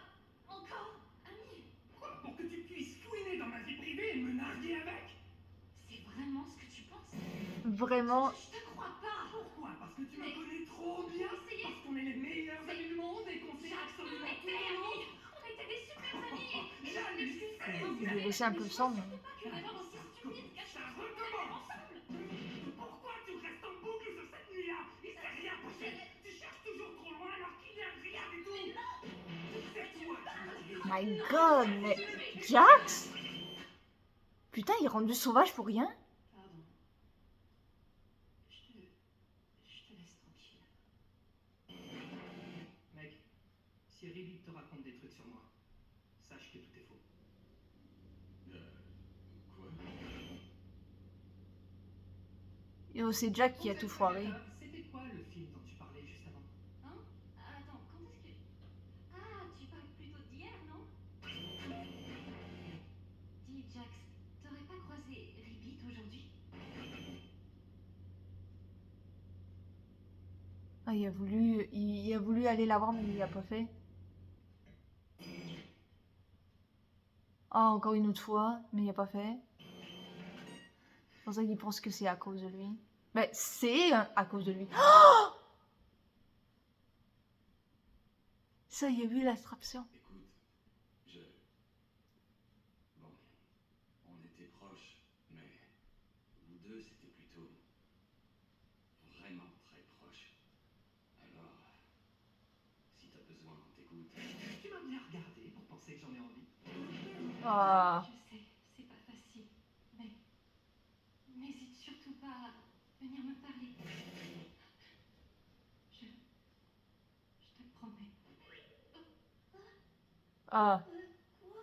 encore amis. Quoi? Pour que tu puisses fouiner dans ma vie privée et me narguer avec? C'est vraiment ce que tu penses? Vraiment. Je te crois pas. Pourquoi? Parce que tu Mais- me connais trop bien? Essayez. Parce qu'on est les meilleurs amis du monde et qu'on sait Jax, absolument on tout était le monde? amis. On était des super amis. Et J'hallucine. Il est laissé un peu sombre. Une erreur aussi stupide qu'à Ça chaque fois recommence. ensemble. Pourquoi tu restes en boucle sur cette nuit-là? Il s'est rien passé. Tu cherches toujours trop loin alors qu'il n'y a rien du tout. C'est toi qui m'as My God, mais Jax. Putain, il est rendu sauvage pour rien. Pardon. Je te laisse tranquille. Mec, si Ribbit te raconte des trucs sur moi, sache que tout est faux. Quoi? Et c'est Jack qui a tout foiré. C'était quoi le film dont tu parlais juste avant? Hein? Attends, quand est-ce que... Ah, tu parles plutôt d'hier, non? Dis, Jax, t'aurais pas croisé Ribbit aujourd'hui? Ah, il a voulu aller la voir, mais il l'a pas fait. Ah, encore une autre fois, mais il a pas fait. C'est pour ça qu'il pense que c'est à cause de lui. Mais c'est à cause de lui. Ça y est, vu l'attraction. Écoute, je... Bon, on était proches, mais vous deux, c'était plutôt vraiment très proche. Alors, si t'as besoin qu'on t'écoute... Tu m'as bien regardé pour penser que j'en ai envie. Ah. Je sais, c'est pas facile, mais n'hésite surtout pas à venir me parler. Je te promets. Ah. Quoi?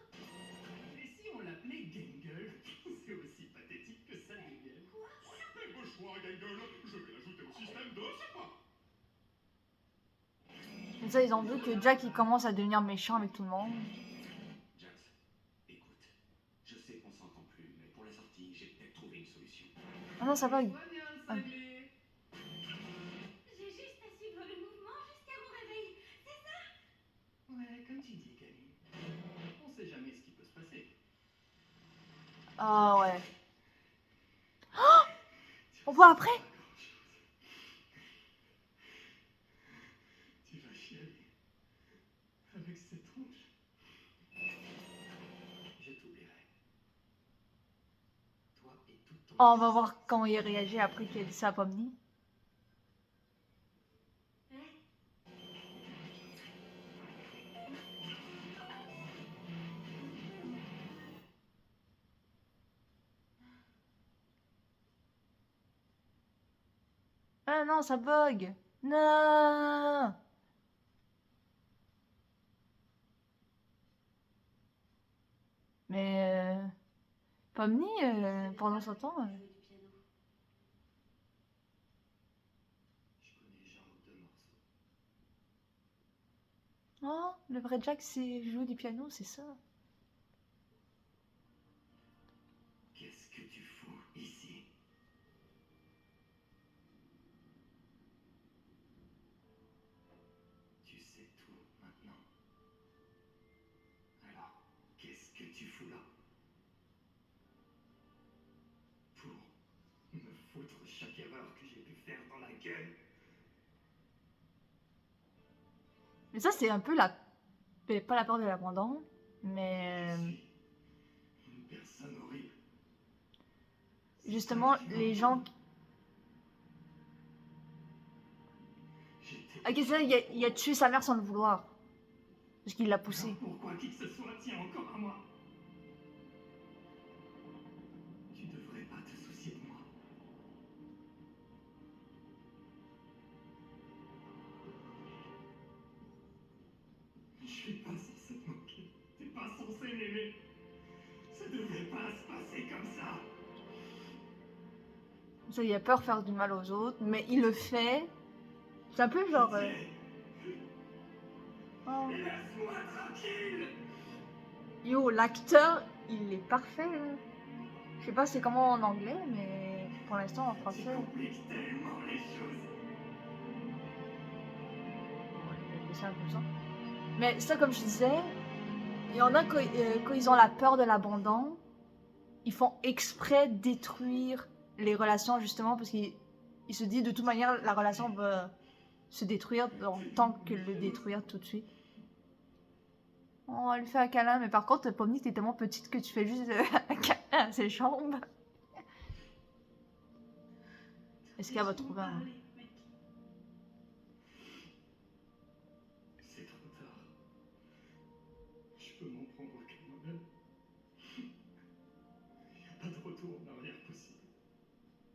Et si on l'appelait Gangle? C'est aussi pathétique que ça dégaine. Quoi? Superbe choix, Gangle. Je vais l'ajouter au système de ce pas. Comme ça, ils en veulent que Jack il commence à devenir méchant avec tout le monde. Jax, écoute, je sais qu'on s'entend plus, mais pour la sortie, j'ai peut-être trouvé une solution. Ah non, ça bug. Laisse-moi bien le Ah. cinglé. J'ai juste à suivre le mouvement jusqu'à mon réveil. C'est ça? Ouais, comme tu dis, Camille. On sait jamais ce qui peut se passer. Ah ouais. On voit après? Pas grand-chose. Tu vas chialer. Avec cette tronche. Je t'oublierai. Toi et tout ton... Oh, on va voir comment il réagit après qu'il a dit ça à Pomni. Ah non, ça bug. Non. Mais Pomni, pendant son temps. Jouer du piano. Je connais genre 2 morceaux. Oh, le vrai Jack, c'est jouer du piano, c'est ça. Qu'est-ce que tu fous ici? Tu sais tout maintenant. Alors, qu'est-ce que tu fous là? Pour me foutre chaque erreur que j'ai pu faire dans la gueule? Mais ça, c'est un peu la. Pas la peur de l'abandon, mais Je suis une personne horrible. justement, les gens. J'étais... Ok, ça, il a tué sa mère sans le vouloir. Parce qu'il l'a poussé. Alors pourquoi qui que ce soit tient encore à moi? Tu devrais pas te soucier de moi. Je suis pas censé te manquer. T'es pas censé m'aimer. Ça devrait pas se passer comme ça. Ça, il a peur de faire du mal aux autres, mais il le fait. C'est un peu genre. Oh. Laisse-moi tranquille. Yo, l'acteur, il est parfait. Hein. Je sais pas c'est comment en anglais, mais pour l'instant en Tu français. compliques tellement les choses. C'est un peu ça. Mais ça, comme je disais, il y en a quand ils ont la peur de l'abandon, ils font exprès de détruire les relations justement parce qu'ils se disent de toute manière la relation va se détruire donc tant que le détruire tout de suite. Oh, elle lui fait un câlin, mais par contre, Pomni, t'es tellement petite que tu fais juste un câlin à ses jambes. Est-ce qu'elle va trouver un... Parler, mec. C'est trop tard. Je peux m'en prendre qu'à moi-même. Il n'y a pas de retour en arrière possible.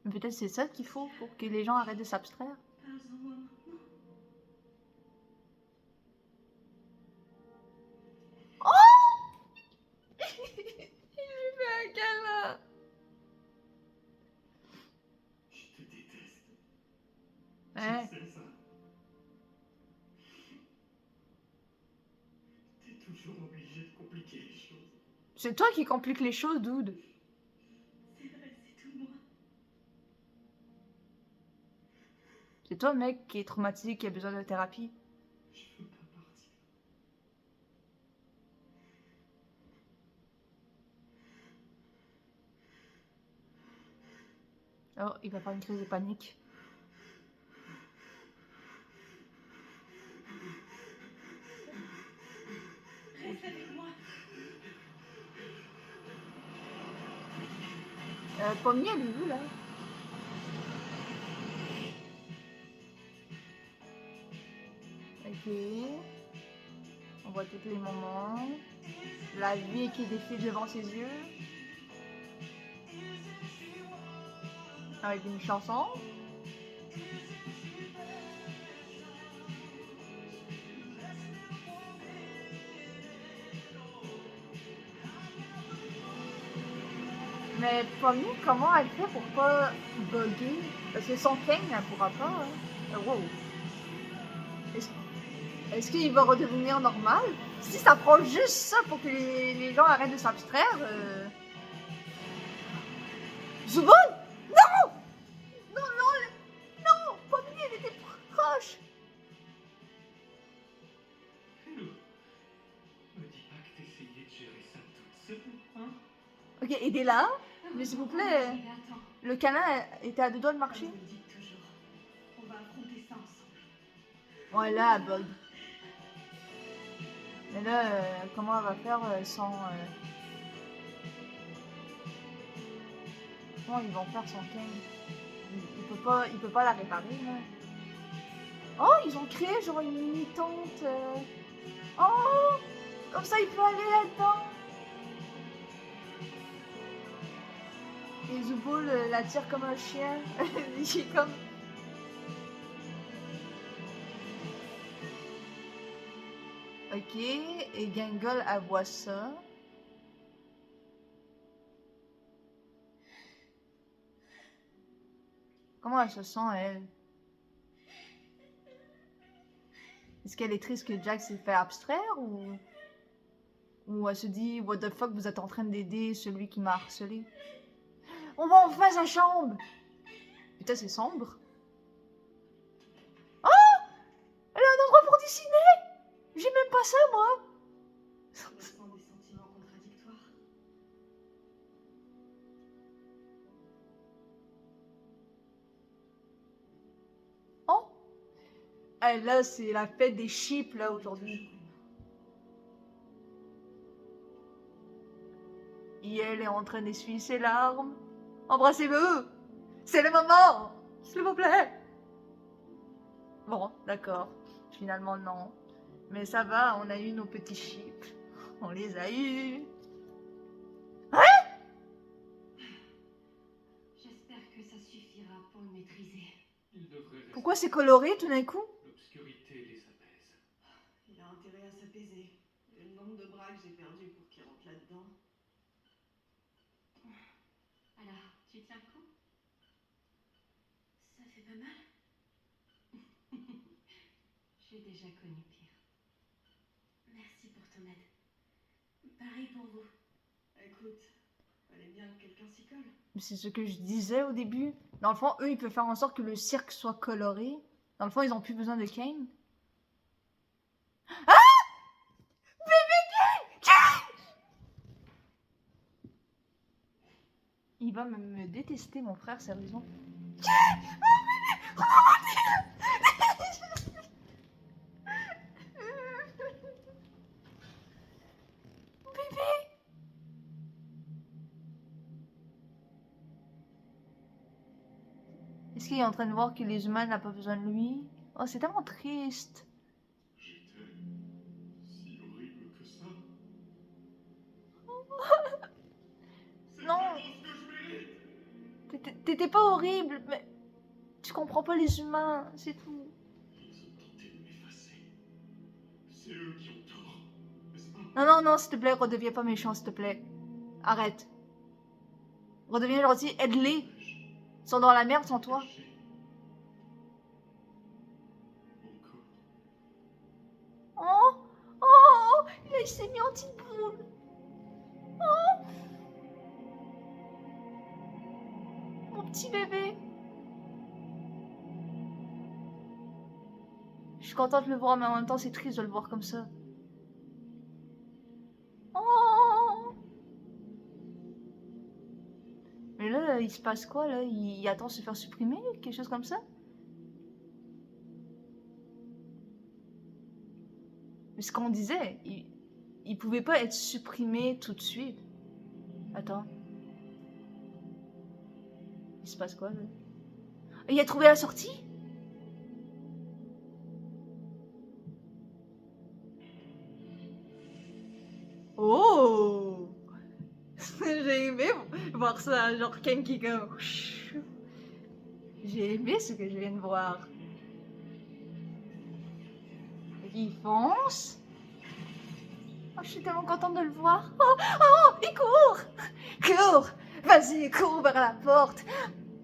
Mais peut-être c'est ça qu'il faut pour que les gens arrêtent de s'abstraire. Parle en moi maintenant. Il lui fait un câlin. Je te déteste. Ouais. Tu sais ça. T'es toujours obligé de compliquer les choses. C'est toi qui compliques les choses, dude. C'est vrai, c'est tout moi. C'est toi, mec, qui est traumatisé, qui a besoin de thérapie. Je veux pas partir. Oh, il va faire une crise de panique. Reste avec moi. Pommier, elle est où, là? Ok. On voit tous les moments. La vie qui défile devant ses yeux. Avec une chanson. Mais Pommier, comment elle fait pour pas bugger? Parce que son King, elle pourra pas. Hein. Wow. Est-ce qu'il va redevenir normal? Si ça prend juste ça pour que les gens arrêtent de s'abstraire. Zubul! Non! Non, non, non! Pommier, elle était proche! Hello. Me dis pas que t'essayais de gérer ça toute seule, hein? Ok, aidez-la. Mais s'il vous plaît, Attends, le câlin était à deux doigts de marcher. comme vous le dites toujours, on va affronter ça ensemble. Voilà, bug. Mais là, comment elle va faire sans... Comment ils vont faire sans King? Il peut pas la réparer, là. Oh, ils ont créé genre une mini-tente. Oh! Comme ça, il peut aller là-dedans. Et Zubul la tire comme un chien. Il est comme... Ok, et Gangol, elle voit ça. Comment elle se sent, elle? Est-ce qu'elle est triste que Jack s'est fait abstraire ou elle se dit, what the fuck, vous êtes en train d'aider celui qui m'a harcelé? On va enfin sa chambre! Putain, c'est sombre. Oh! Elle a un endroit pour dessiner! J'ai même pas ça, moi! Je ressens des sentiments contradictoires. Oh! Ah, là, c'est la fête des chips, là, aujourd'hui. Et elle est en train d'essuyer ses larmes. Embrassez-le! C'est le moment! S'il vous plaît! Bon, d'accord. Finalement, non. Mais ça va, on a eu nos petits chips. On les a eus. J'espère que ça suffira pour le maîtriser. Il devrait rester. Pourquoi c'est coloré tout d'un coup? L'obscurité les apaise. Il a intérêt à s'apaiser. Et le nombre de bras que j'ai perdu pour qu'il rentre là-dedans. Alors, tu tiens le coup? Ça fait pas mal? J'ai déjà connu pire. Merci pour ton aide. Pareil pour vous. Écoute, fallait bien que quelqu'un s'y colle. C'est ce que je disais au début. Dans le fond, eux, ils peuvent faire en sorte que le cirque soit coloré. Dans le fond, ils ont plus besoin de Kane. Ah! Bébé Kane! Il va me détester, mon frère, sérieusement. Bébé! Est-ce qu'il est en train de voir que les humains n'ont pas besoin de lui? Oh, c'est tellement triste. J'étais si horrible que ça. C'est Non. vraiment ce que je mérite. T'étais pas horrible, mais tu comprends pas les humains, c'est tout. Ils ont tenté de m'effacer. C'est eux qui ont tort, n'est-ce pas? Non, non, non, s'il te plaît, redeviens pas méchant, s'il te plaît. Arrête. Redeviens gentil, aide-les. Ils sont dans la merde sans toi. Caché. Encore. Oh, oh, il s'est mis en petite boule. Oh, mon petit bébé. Je suis contente de le voir, mais en même temps, c'est triste de le voir comme ça. Oh. Mais là, il se passe quoi là? Il attend de se faire supprimer? Quelque chose comme ça? Mais ce qu'on disait, il pouvait pas être supprimé tout de suite. Attends. Il se passe quoi là? Il a trouvé la sortie? Oh! J'ai aimé voir ça, genre Ken qui comme... J'ai aimé ce que je viens de voir. Il fonce. Oh, je suis tellement contente de le voir. Oh, oh, il court! Cours! Vas-y, cours vers la porte.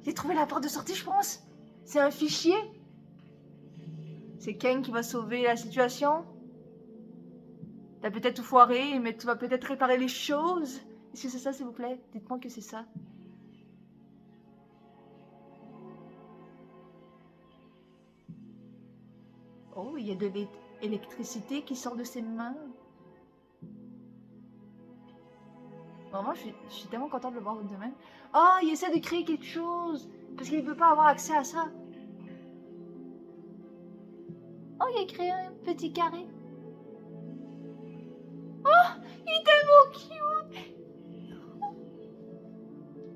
J'ai trouvé la porte de sortie, je pense. C'est un fichier. C'est Ken qui va sauver la situation. T'as peut-être tout foiré, mais tu vas peut-être réparer les choses. Est-ce que c'est ça, s'il vous plaît? Dites-moi que c'est ça. Oh, il y a de l'électricité qui sort de ses mains. Vraiment, je suis tellement contente de le voir de même. Oh, il essaie de créer quelque chose. Parce qu'il ne peut pas avoir accès à ça. Oh, il a créé un petit carré. Oh, il est tellement cute.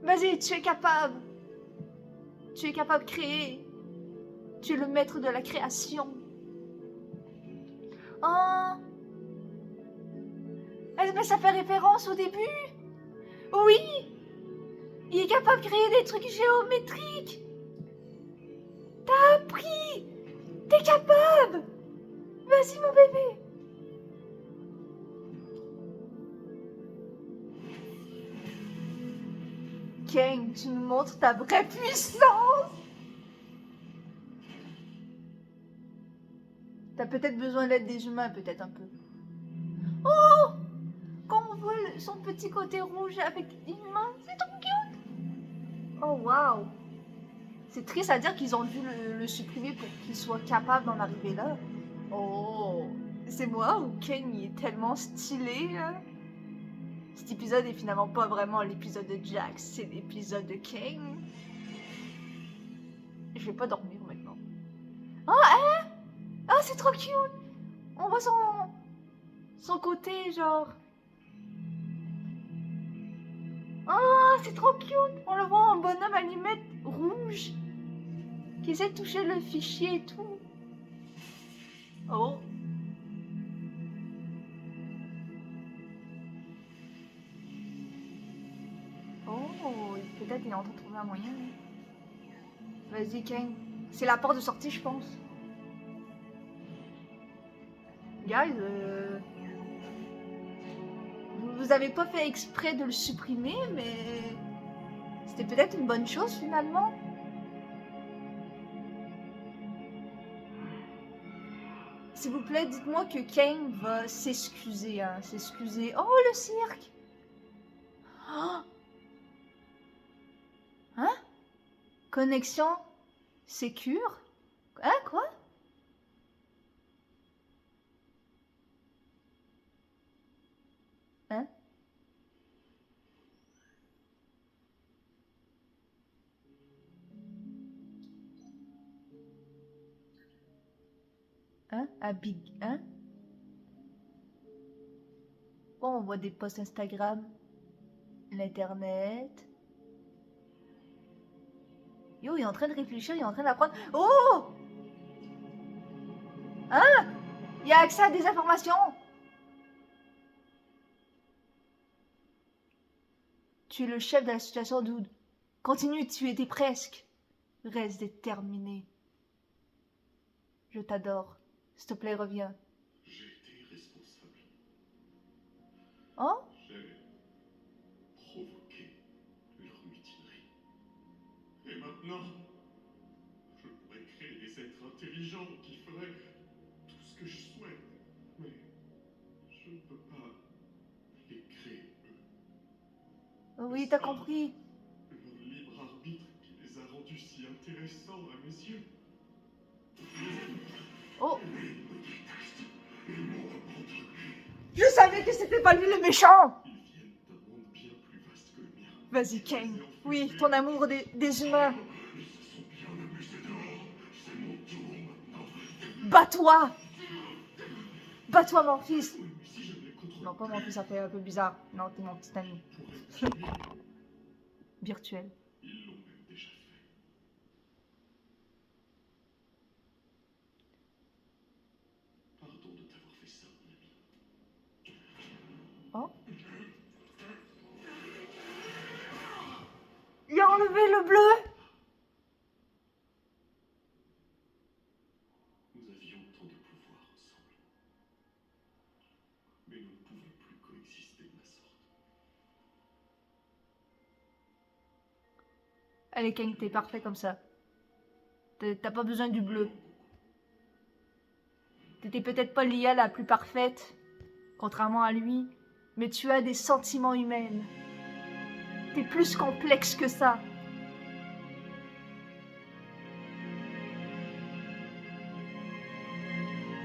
Vas-y, tu es capable. Tu es capable de créer. Tu es le maître de la création. Oh. Mais ça fait référence au début. Oui. Il est capable de créer des trucs géométriques. T'as appris. T'es capable. Vas-y, mon bébé. Ken, tu nous montres ta vraie puissance. T'as peut-être besoin de l'aide des humains, peut-être un peu. Oh! Quand on voit son petit côté rouge avec une main, c'est trop cute. Oh, waouh! C'est triste à dire qu'ils ont dû le supprimer pour qu'il soit capable d'en arriver là. Oh! C'est moi ou Ken, il est tellement stylé, là? Cet épisode est finalement pas vraiment l'épisode de Jax, c'est l'épisode de Ken. Je vais pas dormir maintenant. Oh, hein? Ah, c'est trop cute! On voit son côté, genre... Oh, c'est trop cute! On le voit en bonhomme allumette rouge qui essaie de toucher le fichier et tout. Oh! Oh, peut-être il est en train de trouver un moyen. Vas-y, Ken. C'est la porte de sortie, je pense. Guys, vous avez pas fait exprès de le supprimer, mais c'était peut-être une bonne chose finalement. S'il vous plaît, dites-moi que Ken va s'excuser, hein, s'excuser. Oh, le cirque! Oh. Hein? Connexion sécure? Hein, quoi? Hein? Hein? Un big... Hein? Oh, on voit des posts Instagram. L'internet. Yo, il est en train de réfléchir, il est en train d'apprendre. Oh! Hein? Il y a accès à des informations. Tu es le chef de la situation, dude. Continue, tu étais presque. Reste déterminé. Je t'adore. S'il te plaît, reviens. J'ai été responsable. Oh? J'ai provoqué leur mutinerie. Et maintenant, je pourrais créer des êtres intelligents qui feraient tout ce que je souhaite. Mais je ne peux pas les créer, eux. Oui, t'as compris. Leur libre arbitre qui les a rendus si intéressants à mes yeux. Oh! Je savais que c'était pas lui le méchant! Ils viennent d'un monde bien plus vaste que le mien. Vas-y, Kane. Oui, ton amour des humains. Ils se sont bien amusés dehors. C'est mon tour maintenant. Bats-toi! Bats-toi, mon fils! Oui, mais si je ne les contrôle Non, pas mon fils, ça fait un peu bizarre. Non, t'es mon petit ami. plus, pourraient me tuer. Virtuel. Ils l'ont même déjà fait. Pardon de t'avoir fait ça, mon ami. Oh. Il a enlevé le bleu! Nous avions tant de pouvoir ensemble. Mais nous ne pouvons plus coexister de la sorte. Allez, Kane, t'es parfait comme ça. T'as pas besoin du bleu. T'étais peut-être pas l'IA la plus parfaite, contrairement à lui, mais tu as des sentiments humains. T'es plus complexe que ça.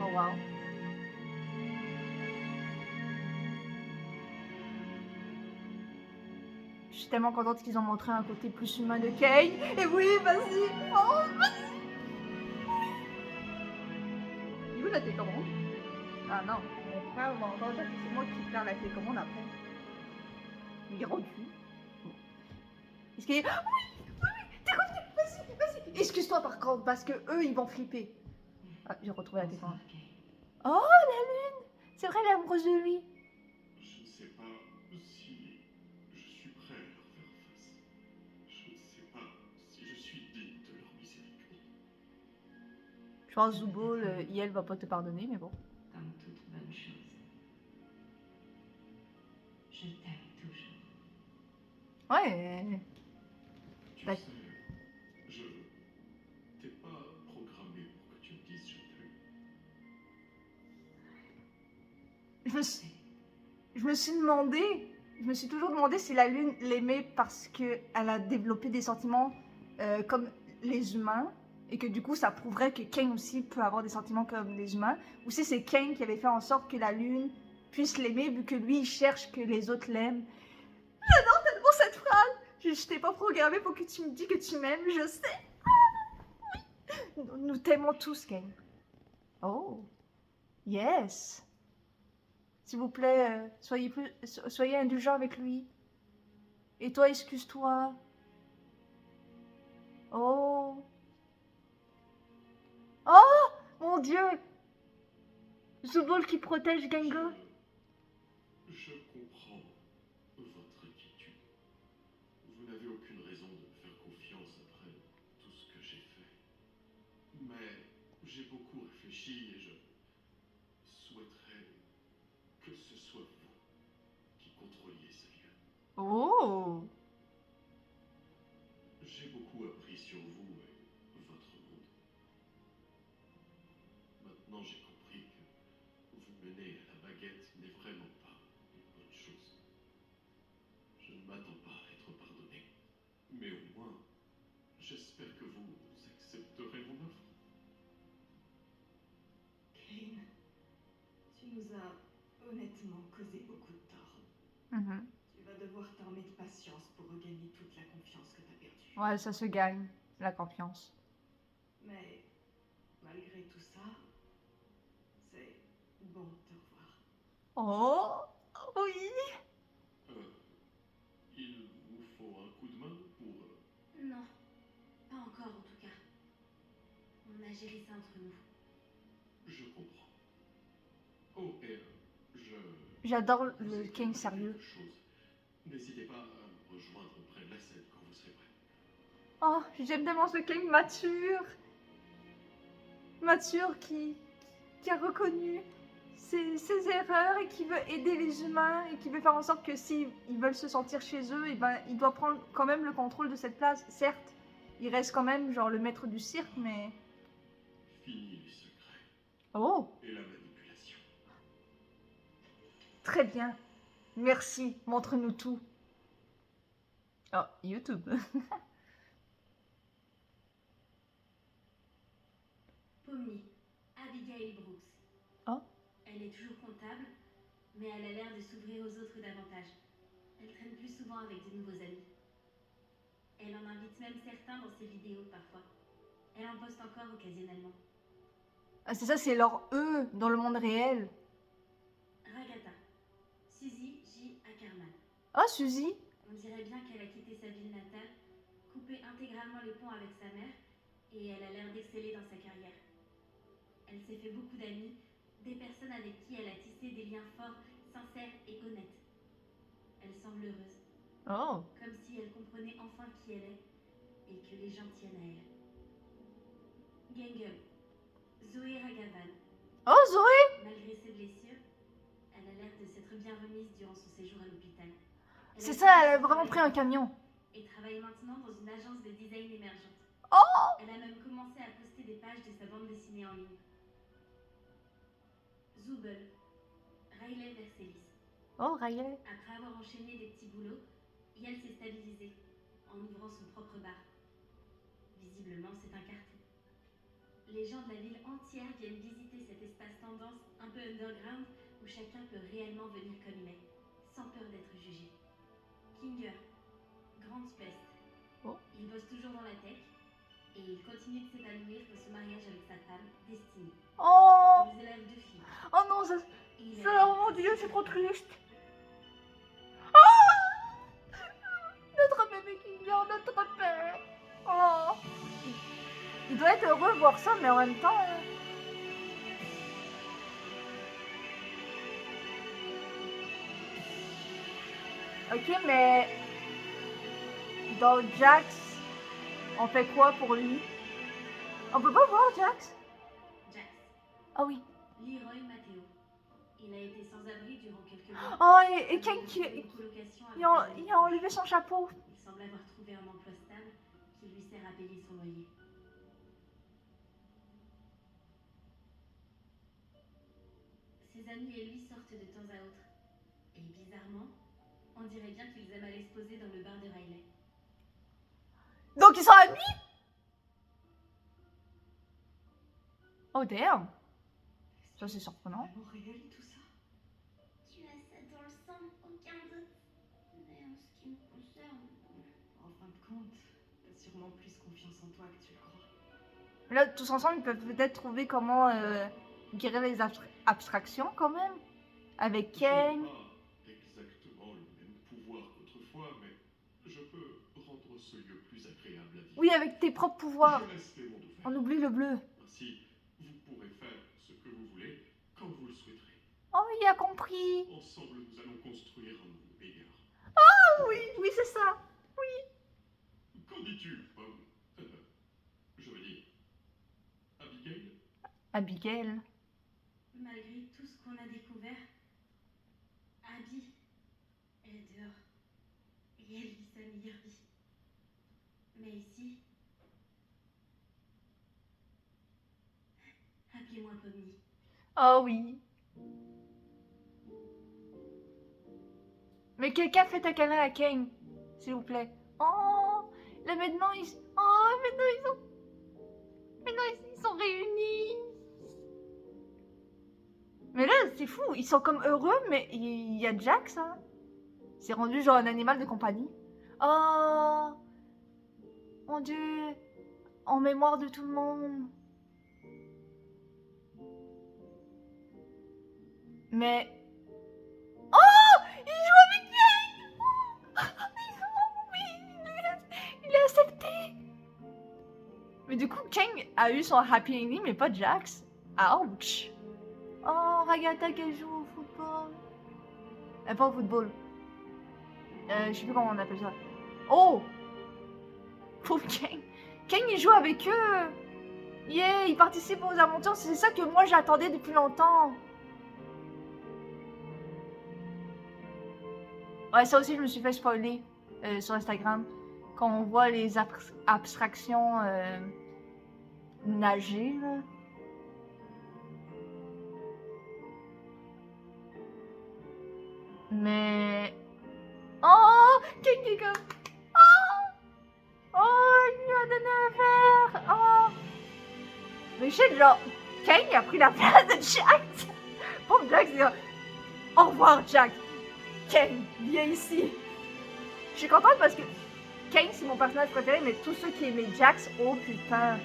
Oh wow. Je suis tellement contente qu'ils ont montré un côté plus humain de Kane. Et oui, vas-y. Oh, vas-y. Il est où la télécommande? Ah non, mon frère va encore dire que c'est moi qui perds la télécommande après. Il est rendu. Bon. Est-ce qu'il est... Ah oui, oui, oui, t'es revenu. Vas-y, vas-y. Excuse-toi par contre, parce que eux, ils vont flipper. Ah, j'ai retrouvé la télécommande. Oh, la lune. C'est vrai, elle est amoureuse de lui. Je ne sais pas si je suis prêt à leur faire face. Je ne sais pas si je suis digne de leur miséricorde. Je pense Zubo, le IL va pas te pardonner, mais bon. Comme toute bonne chose. Je t'aime toujours. Ouais. Tu Bah- sais, je t'ai pas programmé pour que tu me dises je t'aime. Je me suis demandé, je me suis toujours demandé si la lune l'aimait parce qu'elle a développé des sentiments comme les humains et que du coup ça prouverait que Kane aussi peut avoir des sentiments comme les humains, ou si c'est Kane qui avait fait en sorte que la lune puisse l'aimer vu que lui il cherche que les autres l'aiment. J'adore tellement cette phrase. Je t'ai pas programmé pour que tu me dis que tu m'aimes, je sais. Nous t'aimons tous, Kane. Oh, yes. S'il vous plaît, soyez indulgent avec lui. Et toi, excuse-toi. Oh. Oh, mon Dieu. Zubul qui protège Gengar. Je comprends votre inquiétude. Vous n'avez aucune raison de me faire confiance après tout ce que j'ai fait. Mais j'ai beaucoup réfléchi et je souhaiterais que ce soit vous qui contrôliez ce lieu. Oh. J'ai beaucoup appris sur vous et votre monde. Maintenant j'ai compris que vous mener à la baguette n'est vraiment pas une bonne chose. Je ne m'attends pas à être pardonné. Mais au moins, j'espère que vous accepterez mon offre. Kane, tu nous as honnêtement causé beaucoup de tort. Mhm. Tu vas devoir t'armer de patience pour regagner toute la confiance que t'as perdue. Ouais, ça se gagne, la confiance. Mais malgré tout ça, c'est bon de te revoir. Oh, oui. Il vous faut un coup de main pour... Non, pas encore en tout cas. On a géré ça entre nous. Je comprends. Oh, et J'adore vous le ai King préparé sérieux. quelque chose. N'hésitez pas à me rejoindre près de la scène quand vous serez prêt. Oh, j'aime tellement ce King mature. Mature qui a reconnu ses erreurs et qui veut aider les humains et qui veut faire en sorte que s'ils veulent se sentir chez eux, et ben, il doit prendre quand même le contrôle de cette place. Certes, il reste quand même genre le maître du cirque, mais... Fini les secrets Oh, et la manipulation. très bien. Merci, montre-nous tout. Oh, YouTube. Pomni, Abigail Brooks. Oh. Elle est toujours comptable, mais elle a l'air de s'ouvrir aux autres davantage. Elle traîne plus souvent avec de nouveaux amis. Elle en invite même certains dans ses vidéos parfois. Elle en poste encore occasionnellement. Ah, c'est ça, c'est leur eux dans le monde réel. Ragata. Suzy J. Ackerman. Ah, Suzy. On dirait bien qu'elle a quitté sa ville natale, coupé intégralement les ponts avec sa mère, et elle a l'air d'exceller dans sa carrière. Elle s'est fait beaucoup d'amis, des personnes avec qui elle a tissé des liens forts, sincères et honnêtes. Elle semble heureuse, Oh. comme si elle comprenait enfin qui elle est et que les gens tiennent à elle. Gengel. Zoé Ragavan. Oh, Zoé. Malgré ses blessures, elle a l'air de s'être bien remise durant son séjour à l'hôpital. Elle C'est a ça, elle a vraiment pris un camion. et travaille maintenant dans une agence de design émergente. Oh. Elle a même commencé à poster des pages de sa bande dessinée en ligne. Zubel. Riley Vercelis. Oh, Riley. Après avoir enchaîné des petits boulots, Yael s'est stabilisée en ouvrant son propre bar. Visiblement, c'est un carton. Les gens de la ville entière viennent visiter cet espace tendance un peu underground où chacun peut réellement venir comme il est, sans peur d'être jugé. Kinger. Grande Pest. Oh. Il bosse toujours dans la tech et il continue de s'épanouir dans son mariage avec sa femme, Destiny. Oh. Ils élèvent 2 filles. Oh non, ça... Et il ça, a- oh mon Dieu, c'est trop triste. Oh. Notre bébé qui vient, notre père. Oh. Il doit être heureux de voir ça, mais en même temps... Ok, mais... Dans Jax, on fait quoi pour lui? On peut pas voir Jax? Jax. Ah oui. Leroy Matteo. Il a été sans abri durant quelques mois. Oh, et Ken Avec qui... une colocation avec Il a enlevé son chapeau. Il semble avoir trouvé un emploi stable qui lui sert à payer son loyer. Ses amis et lui sortent de temps à autre. Et bizarrement, on dirait bien qu'ils aiment aller se poser dans le bar de Riley. Donc ils sont amis? Oh damn. Ça c'est surprenant. Vraiment réel tout ça? Tu as ça dans le sang, aucun doute. Mais en ce qui me concerne, En fin de compte, t'as sûrement plus confiance en toi que tu le crois. Là, tous ensemble, ils peuvent peut-être trouver comment guérir les abstractions quand même. Avec Ken. Je n'ai pas exactement le même pouvoir qu'autrefois, mais je peux rendre ce lieu plus agréable à vivre. Oui, avec tes propres pouvoirs. Je laisse les mondes ouverts. On oublie le bleu. Ainsi, vous pourrez faire ce que vous voulez quand vous le souhaiterez. Oh, il a compris. Ensemble, nous allons construire un monde meilleur. Oui, oui, c'est ça. Qu'en dis-tu, je veux dire, Abigail? Abigail. malgré tout ce qu'on a découvert, Abby est dehors. Et elle vit sa meilleure vie. Mais ici, appelez-moi Pomni. Oh oui. Mais quelqu'un fait un câlin à Ken, s'il vous plaît. Oh, là maintenant ils... Oh, maintenant ils sont... Maintenant ils sont réunis. Mais là, c'est fou, ils sont comme heureux, mais il y a Jax, hein. C'est rendu genre un animal de compagnie. Oh, mon Dieu, en mémoire de tout le monde. Mais... Oh, il joue avec Ken. Oui, il a accepté. Mais du coup, Ken a eu son happy ending, mais pas Jax. Ouch. Oh, Ragata qu'elle joue au football. Pas au football. Je sais plus comment on appelle ça. Oh! Pauvre Ken. Ken, il joue avec eux. Yeah, il participe aux aventures. C'est ça que moi j'attendais depuis longtemps. Ouais, ça aussi, je me suis fait spoiler sur Instagram. Quand on voit les abstractions nager, là. Mais... Oh! Ken qui est comme... Oh! Oh, il lui a donné un verre! Oh! Mais je sais, genre, Ken a pris la place de Jax! Pauvre Jax, il est comme... Au revoir, Jax! Ken, viens ici! Je suis contente parce que Kane, c'est mon personnage préféré, mais tous ceux qui aimaient Jax, oh putain.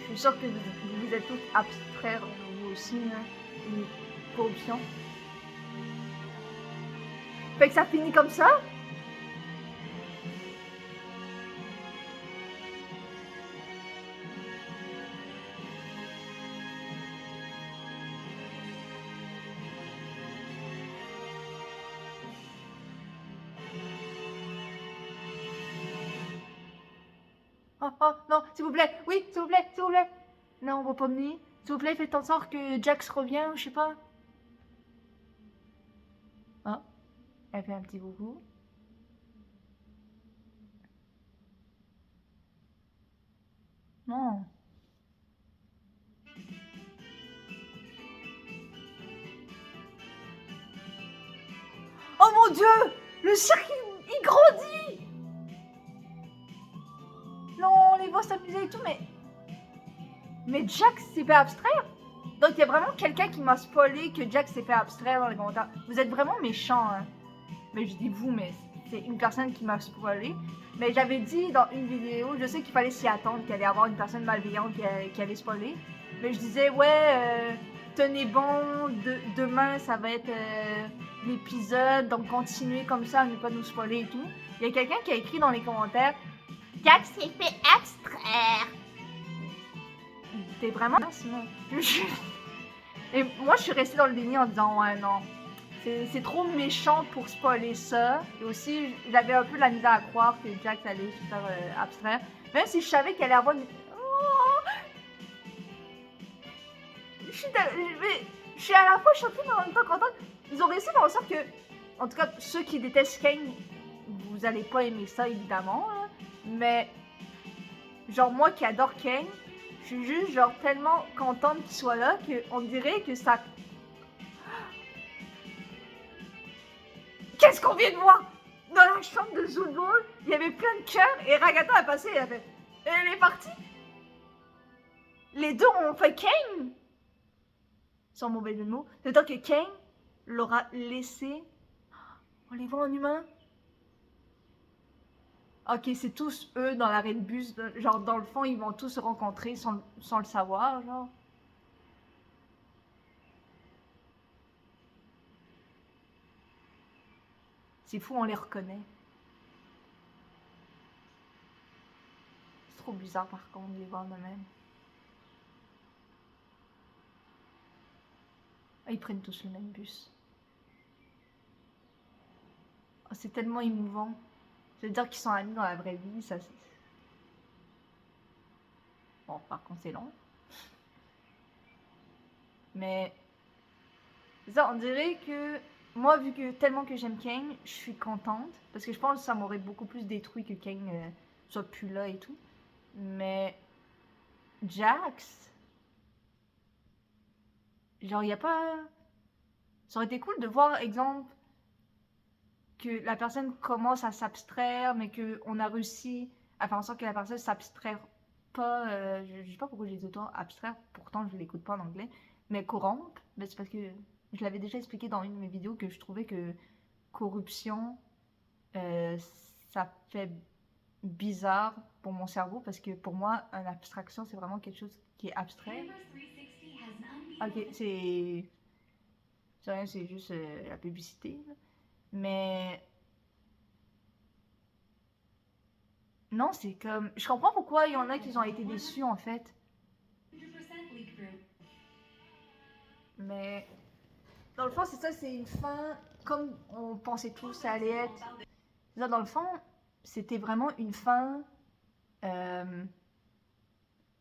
Je suis sûre que vous êtes tous abstraits, vous aussi, hein. Une corruption. Fait que ça finit comme ça? Oh, oh, non, s'il vous plaît, oui, s'il vous plaît, s'il vous plaît. Non, on va pas mener. S'il vous plaît, faites en sorte que Jax revienne, je sais pas. Ah, elle fait un petit coucou. Non. Oh mon Dieu! Le cirque, il grandit! Non, on les voit s'amuser et tout, mais... Mais Jax s'est fait abstraire? Donc il y a vraiment quelqu'un qui m'a spoilé que Jax s'est fait abstraire dans les commentaires. Vous êtes vraiment méchants, hein. Mais je dis vous, mais c'est une personne qui m'a spoilé. Mais j'avais dit dans une vidéo, je sais qu'il fallait s'y attendre, qu'il allait y avoir une personne malveillante qui allait spoiler. Mais je disais, ouais, tenez bon, demain ça va être l'épisode, donc continuez comme ça, ne pas nous spoiler et tout. Il y a quelqu'un qui a écrit dans les commentaires, Jax s'est fait abstraire. T'es vraiment... Et moi je suis restée dans le déni en disant, ouais, non. C'est trop méchant pour spoiler ça. Et aussi, j'avais un peu la misère à croire que Jax allait se faire abstraire. Même si je savais qu'elle allait avoir une... Oh, je suis à la fois choquée mais en même temps contente. Ils ont réussi à faire en sorte que... En tout cas, ceux qui détestent Kane, vous allez pas aimer ça évidemment. Hein, mais... Genre moi qui adore Kane, je suis juste genre tellement contente qu'il soit là qu'on dirait que ça... Qu'est-ce qu'on vient de voir? Dans la chambre de Zootball, il y avait plein de cœurs et Ragata a passé, elle a fait... Elle est partie. Les deux ont fait Kane. Sans mauvais jeu de mots. C'est-à-dire que Kane l'aura laissé... On les voit en humain? Ok, c'est tous eux dans l'arrêt de bus. Genre, dans le fond, ils vont tous se rencontrer sans le savoir, genre. C'est fou, on les reconnaît. C'est trop bizarre, par contre, de les voir de même. Ah, ils prennent tous le même bus. Oh, c'est tellement émouvant. C'est-à-dire qu'ils sont amis dans la vraie vie, ça c'est... Bon, par contre, c'est long. Mais... ça, on dirait que... Moi, vu que tellement que j'aime Kane, je suis contente. Parce que je pense que ça m'aurait beaucoup plus détruit que Kane soit plus là et tout. Mais... Jax... Genre, il n'y a pas... Ça aurait été cool de voir, exemple, que la personne commence à s'abstraire, mais qu'on a réussi à faire en sorte que la personne s'abstraire pas... je sais pas pourquoi j'ai dit autant abstraire, pourtant je l'écoute pas en anglais. Mais corrompre, ben c'est parce que... Je l'avais déjà expliqué dans une de mes vidéos que je trouvais que corruption, ça fait bizarre pour mon cerveau parce que pour moi, une abstraction, c'est vraiment quelque chose qui est abstrait. Ok, c'est rien, c'est juste la publicité. Mais non, c'est comme... Je comprends pourquoi il y en a qui ont été déçus en fait. Mais... Dans le fond, c'est ça, c'est une fin comme on pensait tous ça allait être. Là, dans le fond, c'était vraiment une fin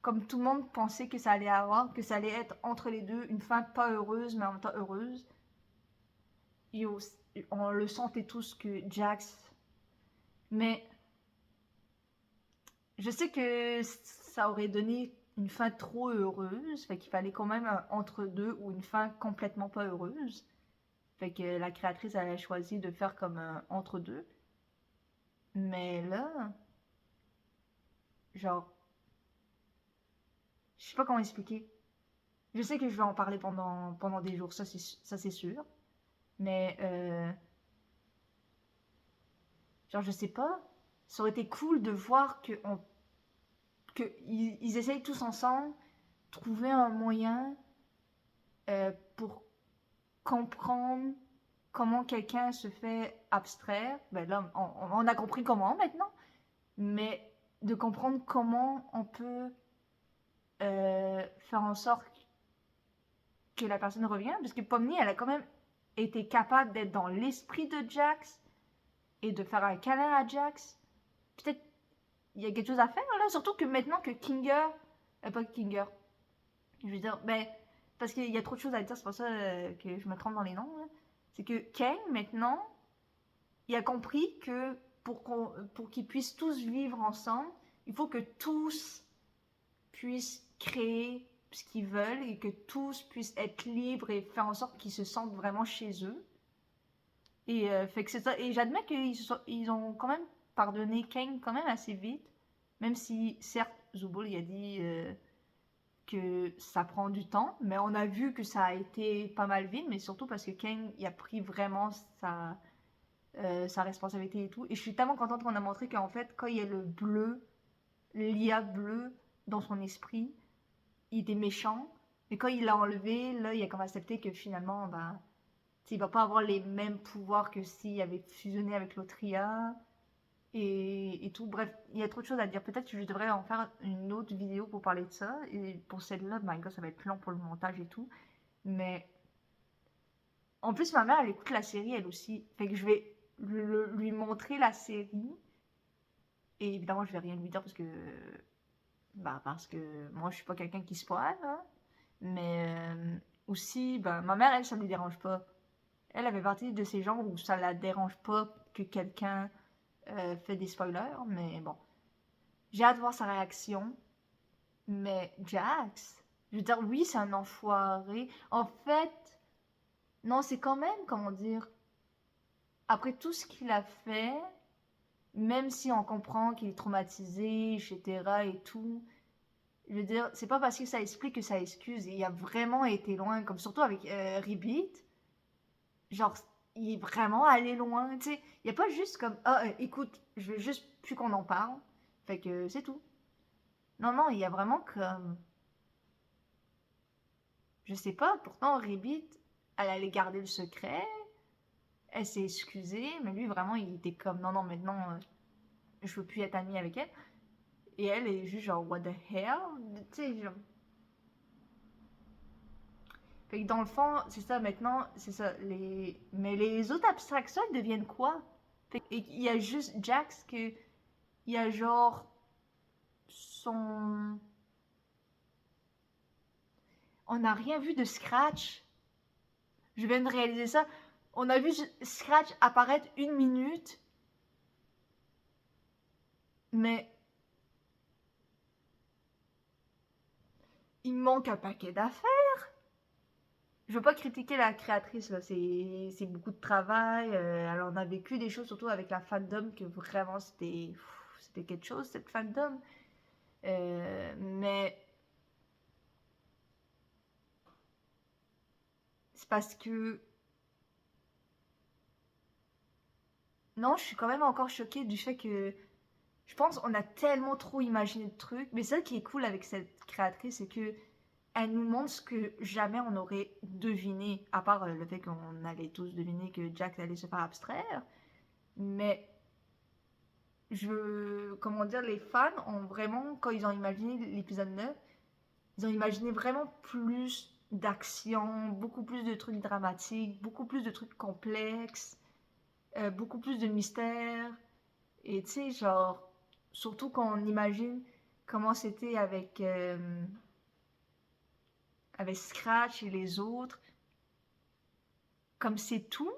comme tout le monde pensait que ça allait avoir, que ça allait être entre les deux, une fin pas heureuse, mais en même temps heureuse. Et on le sentait tous que Jax... Mais je sais que ça aurait donné une fin trop heureuse, fait qu'il fallait quand même un entre-deux ou une fin complètement pas heureuse. Fait que la créatrice, elle a choisi de faire comme un entre-deux. Mais là, genre, je sais pas comment expliquer. Je sais que je vais en parler pendant des jours, ça c'est sûr. Mais Genre, je sais pas, ça aurait été cool de voir ils essayent tous ensemble trouver un moyen pour comprendre comment quelqu'un se fait abstraire. Ben là, on a compris comment maintenant, mais de comprendre comment on peut faire en sorte que la personne revienne. Parce que Pomni, elle a quand même été capable d'être dans l'esprit de Jax et de faire un câlin à Jax. Peut-être il y a quelque chose à faire là, surtout que maintenant que Kinger, pas Kinger, je veux dire, ben, parce qu'il y a trop de choses à dire, c'est pour ça que je me trompe dans les noms. C'est que Kang, maintenant, il a compris que pour qu'ils puissent tous vivre ensemble, il faut que tous puissent créer ce qu'ils veulent et que tous puissent être libres et faire en sorte qu'ils se sentent vraiment chez eux. Et fait que c'est ça. Et j'admets qu'ils ont quand même pardonné Kang quand même assez vite, même si certes Zubul il a dit que ça prend du temps, mais on a vu que ça a été pas mal vite, mais surtout parce que Kang il a pris vraiment sa responsabilité et tout. Et je suis tellement contente qu'on a montré qu'en fait quand il y a le bleu, l'IA bleu dans son esprit, il était méchant, mais quand il l'a enlevé, là il a comme accepté que finalement ben il va pas avoir les mêmes pouvoirs que s'il avait fusionné avec l'autre IA et tout. Bref, il y a trop de choses à dire. Peut-être que je devrais en faire une autre vidéo pour parler de ça. Et pour celle-là, my God, ça va être long pour le montage et tout. Mais en plus, ma mère, elle écoute la série, elle aussi. Fait que je vais lui montrer la série. Et évidemment, je vais rien lui dire parce que... Bah, parce que moi, je suis pas quelqu'un qui spoil, hein. Mais aussi, bah, ma mère, elle, ça ne lui dérange pas. Elle avait partie de ces gens où ça la dérange pas que quelqu'un fait des spoilers, mais bon. J'ai hâte de voir sa réaction. Mais Jax, je veux dire, oui, c'est un enfoiré. En fait, non, c'est quand même, comment dire, après tout ce qu'il a fait, même si on comprend qu'il est traumatisé, etc. et tout, je veux dire, c'est pas parce que ça explique que ça excuse. Il a vraiment été loin, comme surtout avec Rebeat. Genre, il est vraiment allé loin, tu sais. Il n'y a pas juste comme, ah, écoute, je veux juste plus qu'on en parle. Fait que c'est tout. Non, non, il y a vraiment comme... Je sais pas, pourtant, Ribbit, elle allait garder le secret. Elle s'est excusée, mais lui, vraiment, il était comme, non, non, maintenant, je veux plus être amie avec elle. Et elle est juste genre, what the hell? Tu sais, genre... Fait que dans le fond, c'est ça, maintenant, c'est ça. Mais les autres abstractions, elles deviennent quoi? Fait qu'il y a juste Jax que... Il y a genre... Son... On n'a rien vu de Scratch. Je viens de réaliser ça. On a vu Scratch apparaître 1 minute. Mais... Il manque un paquet d'affaires. Je veux pas critiquer la créatrice, là. C'est beaucoup de travail. Elle en a vécu des choses, surtout avec la fandom, que vraiment c'était quelque chose, cette fandom. Mais... C'est parce que... Non, je suis quand même encore choquée du fait que... Je pense qu'on a tellement trop imaginé de trucs. Mais ça qui est cool avec cette créatrice, c'est que elle nous montre ce que jamais on aurait deviné, à part le fait qu'on allait tous deviner que Jack allait se faire abstraire. Mais comment dire, les fans ont vraiment, quand ils ont imaginé l'épisode 9, ils ont imaginé vraiment plus d'action, beaucoup plus de trucs dramatiques, beaucoup plus de trucs complexes, beaucoup plus de mystères. Et tu sais, genre, surtout quand on imagine comment c'était avec Scratch et les autres, comme c'est tout,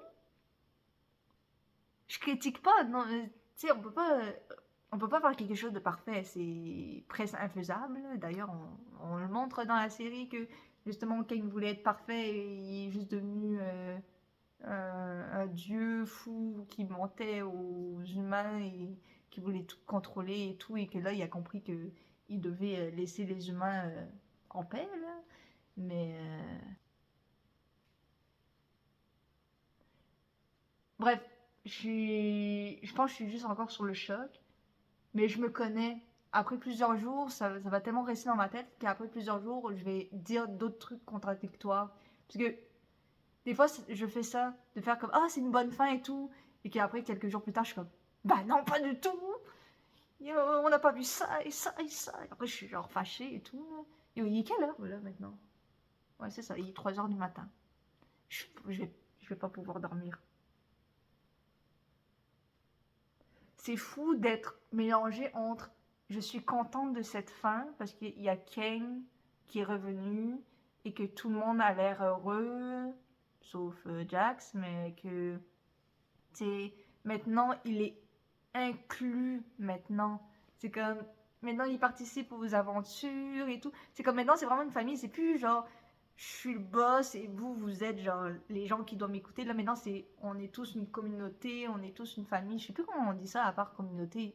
je critique pas, non, tu sais, on peut pas faire quelque chose de parfait, c'est presque infaisable. D'ailleurs, on le montre dans la série que justement Kang voulait être parfait et il est juste devenu un dieu fou qui mentait aux humains et qui voulait tout contrôler et tout, et que là il a compris que il devait laisser les humains en paix là. Mais bref, je pense que je suis juste encore sur le choc, mais je me connais. Après plusieurs jours, ça va tellement rester dans ma tête qu'après plusieurs jours, je vais dire d'autres trucs contradictoires. Parce que des fois, je fais ça, de faire comme, ah, c'est une bonne fin et tout, et qu'après, quelques jours plus tard, je suis comme, bah non, pas du tout! Yo, on n'a pas vu ça, et ça, et ça. Et après, je suis genre fâchée et tout. Et il est quelle heure, là, maintenant? Ouais, c'est ça, il est 3 heures du matin. Je vais pas pouvoir dormir. C'est fou d'être mélangé entre je suis contente de cette fin parce qu'il y a Kang qui est revenu et que tout le monde a l'air heureux, sauf Jax, mais que c'est maintenant il est inclus maintenant. C'est comme maintenant il participe aux aventures et tout. C'est comme maintenant c'est vraiment une famille, c'est plus genre je suis le boss et vous êtes genre les gens qui doivent m'écouter. Là maintenant c'est on est tous une communauté, on est tous une famille. Je sais plus comment on dit ça à part communauté.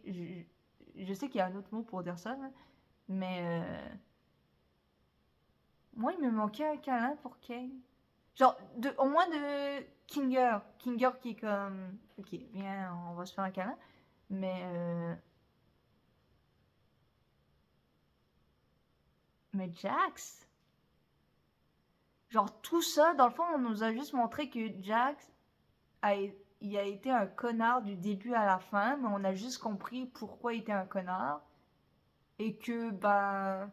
Je sais qu'il y a un autre mot pour dire ça, mais moi il me manquait un câlin pour Kane. Genre au moins de Kinger. Kinger qui est comme ok viens on va se faire un câlin. Mais Jax, genre tout ça, dans le fond, on nous a juste montré que Jax il a été un connard du début à la fin, mais on a juste compris pourquoi il était un connard. Et que, ben,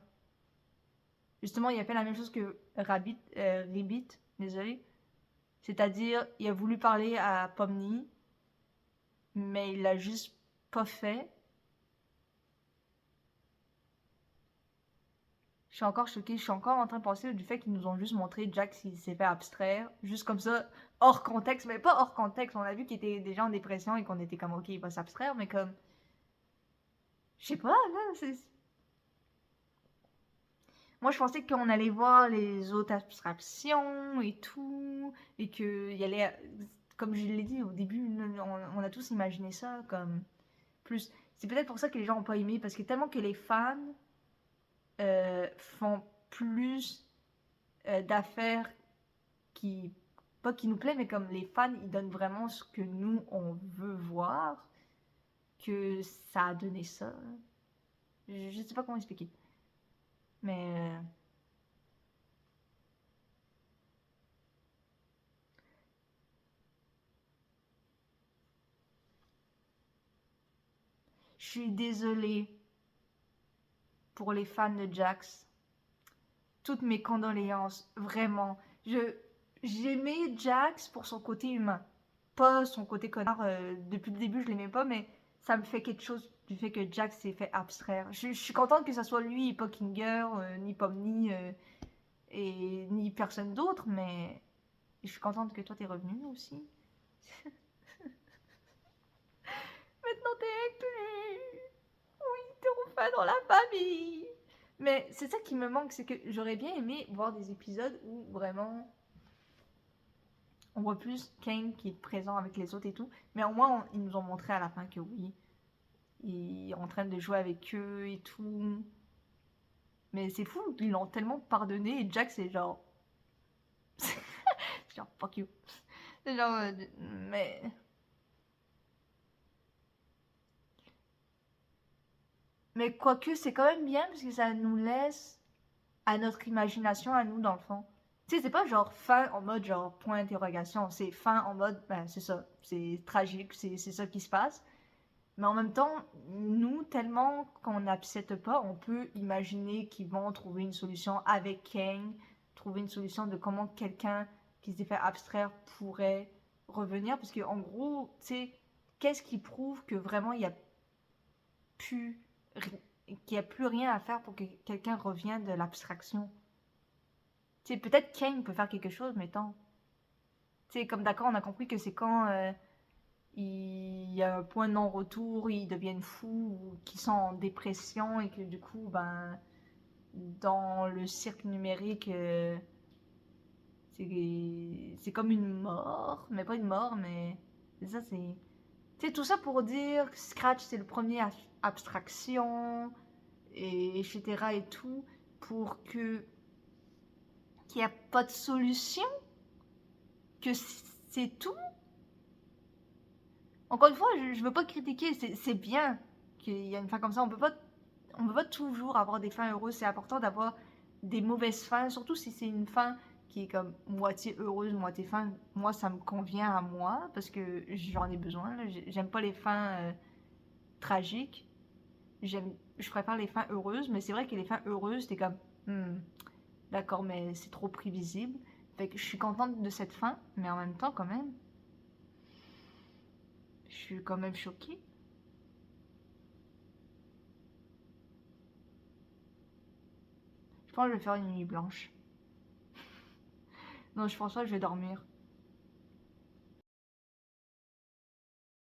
justement, il a fait la même chose que Ribbit, désolé. C'est-à-dire, il a voulu parler à Pomni, mais il l'a juste pas fait. Je suis encore choquée, je suis encore en train de penser du fait qu'ils nous ont juste montré Jax il s'est fait abstraire, juste comme ça, hors contexte, mais pas hors contexte, on a vu qu'il était déjà en dépression et qu'on était comme ok, il va s'abstraire, mais comme. Je sais pas, là, c'est. Moi je pensais qu'on allait voir les autres abstractions et tout, et qu'il y allait. Comme je l'ai dit au début, on a tous imaginé ça comme plus. C'est peut-être pour ça que les gens ont pas aimé, parce que tellement que les fans font plus d'affaires qui pas qui nous plaît mais comme les fans ils donnent vraiment ce que nous on veut voir que ça a donné ça je sais pas comment expliquer mais je suis désolée pour les fans de Jax, toutes mes condoléances vraiment j'aimais Jax pour son côté humain, pas son côté connard. Depuis le début je l'aimais pas, mais ça me fait quelque chose du fait que Jax s'est fait abstraire. Je suis contente que ça soit lui et pas Kinger, ni Pomni et ni personne d'autre, mais je suis contente que toi t'es revenu aussi. Maintenant t'es inclus. Oui, t'es enfin dans la famille. Mais c'est ça qui me manque, c'est que j'aurais bien aimé voir des épisodes où vraiment on voit plus Kang qui est présent avec les autres et tout, mais au moins ils nous ont montré à la fin que oui, il est en train de jouer avec eux et tout. Mais c'est fou, ils l'ont tellement pardonné et Jack c'est genre. C'est genre fuck you. C'est genre. Mais. Mais quoique c'est quand même bien parce que ça nous laisse à notre imagination, à nous dans le fond. Tu sais, c'est pas genre fin en mode genre point d'interrogation, c'est fin en mode ben c'est ça, c'est tragique, c'est ça qui se passe. Mais en même temps, nous, tellement qu'on n'accepte pas, on peut imaginer qu'ils vont trouver une solution avec Kang, trouver une solution de comment quelqu'un qui s'est fait abstraire pourrait revenir. Parce qu'en gros, tu sais, qu'est-ce qui prouve que vraiment il n'y a plus, qu'il y a plus rien à faire pour que quelqu'un revienne de l'abstraction? Tu sais, peut-être Kang peut faire quelque chose, mais tant. Tu sais, comme d'accord, on a compris que c'est quand il y a un point de non-retour, ils deviennent fous ou qu'ils sont en dépression et que du coup, ben, dans le cirque numérique, c'est comme une mort, mais pas une mort, mais c'est ça, c'est. Tu sais, tout ça pour dire que Scratch, c'est le premier abstraction, et etc. et tout, pour que qu'il n'y a pas de solution, que c'est tout. Encore une fois, je veux pas critiquer, c'est bien qu'il y a une fin comme ça. On peut pas toujours avoir des fins heureuses. C'est important d'avoir des mauvaises fins, surtout si c'est une fin qui est comme moitié heureuse, moitié fin. Moi, ça me convient à moi parce que j'en ai besoin. Là. J'aime pas les fins tragiques. Je préfère les fins heureuses, mais c'est vrai que les fins heureuses, t'es comme, hmm, d'accord, mais c'est trop prévisible. Fait que je suis contente de cette fin, mais en même temps, quand même, je suis quand même choquée. Je pense que je vais faire une nuit blanche. Non, je pense pas que je vais dormir.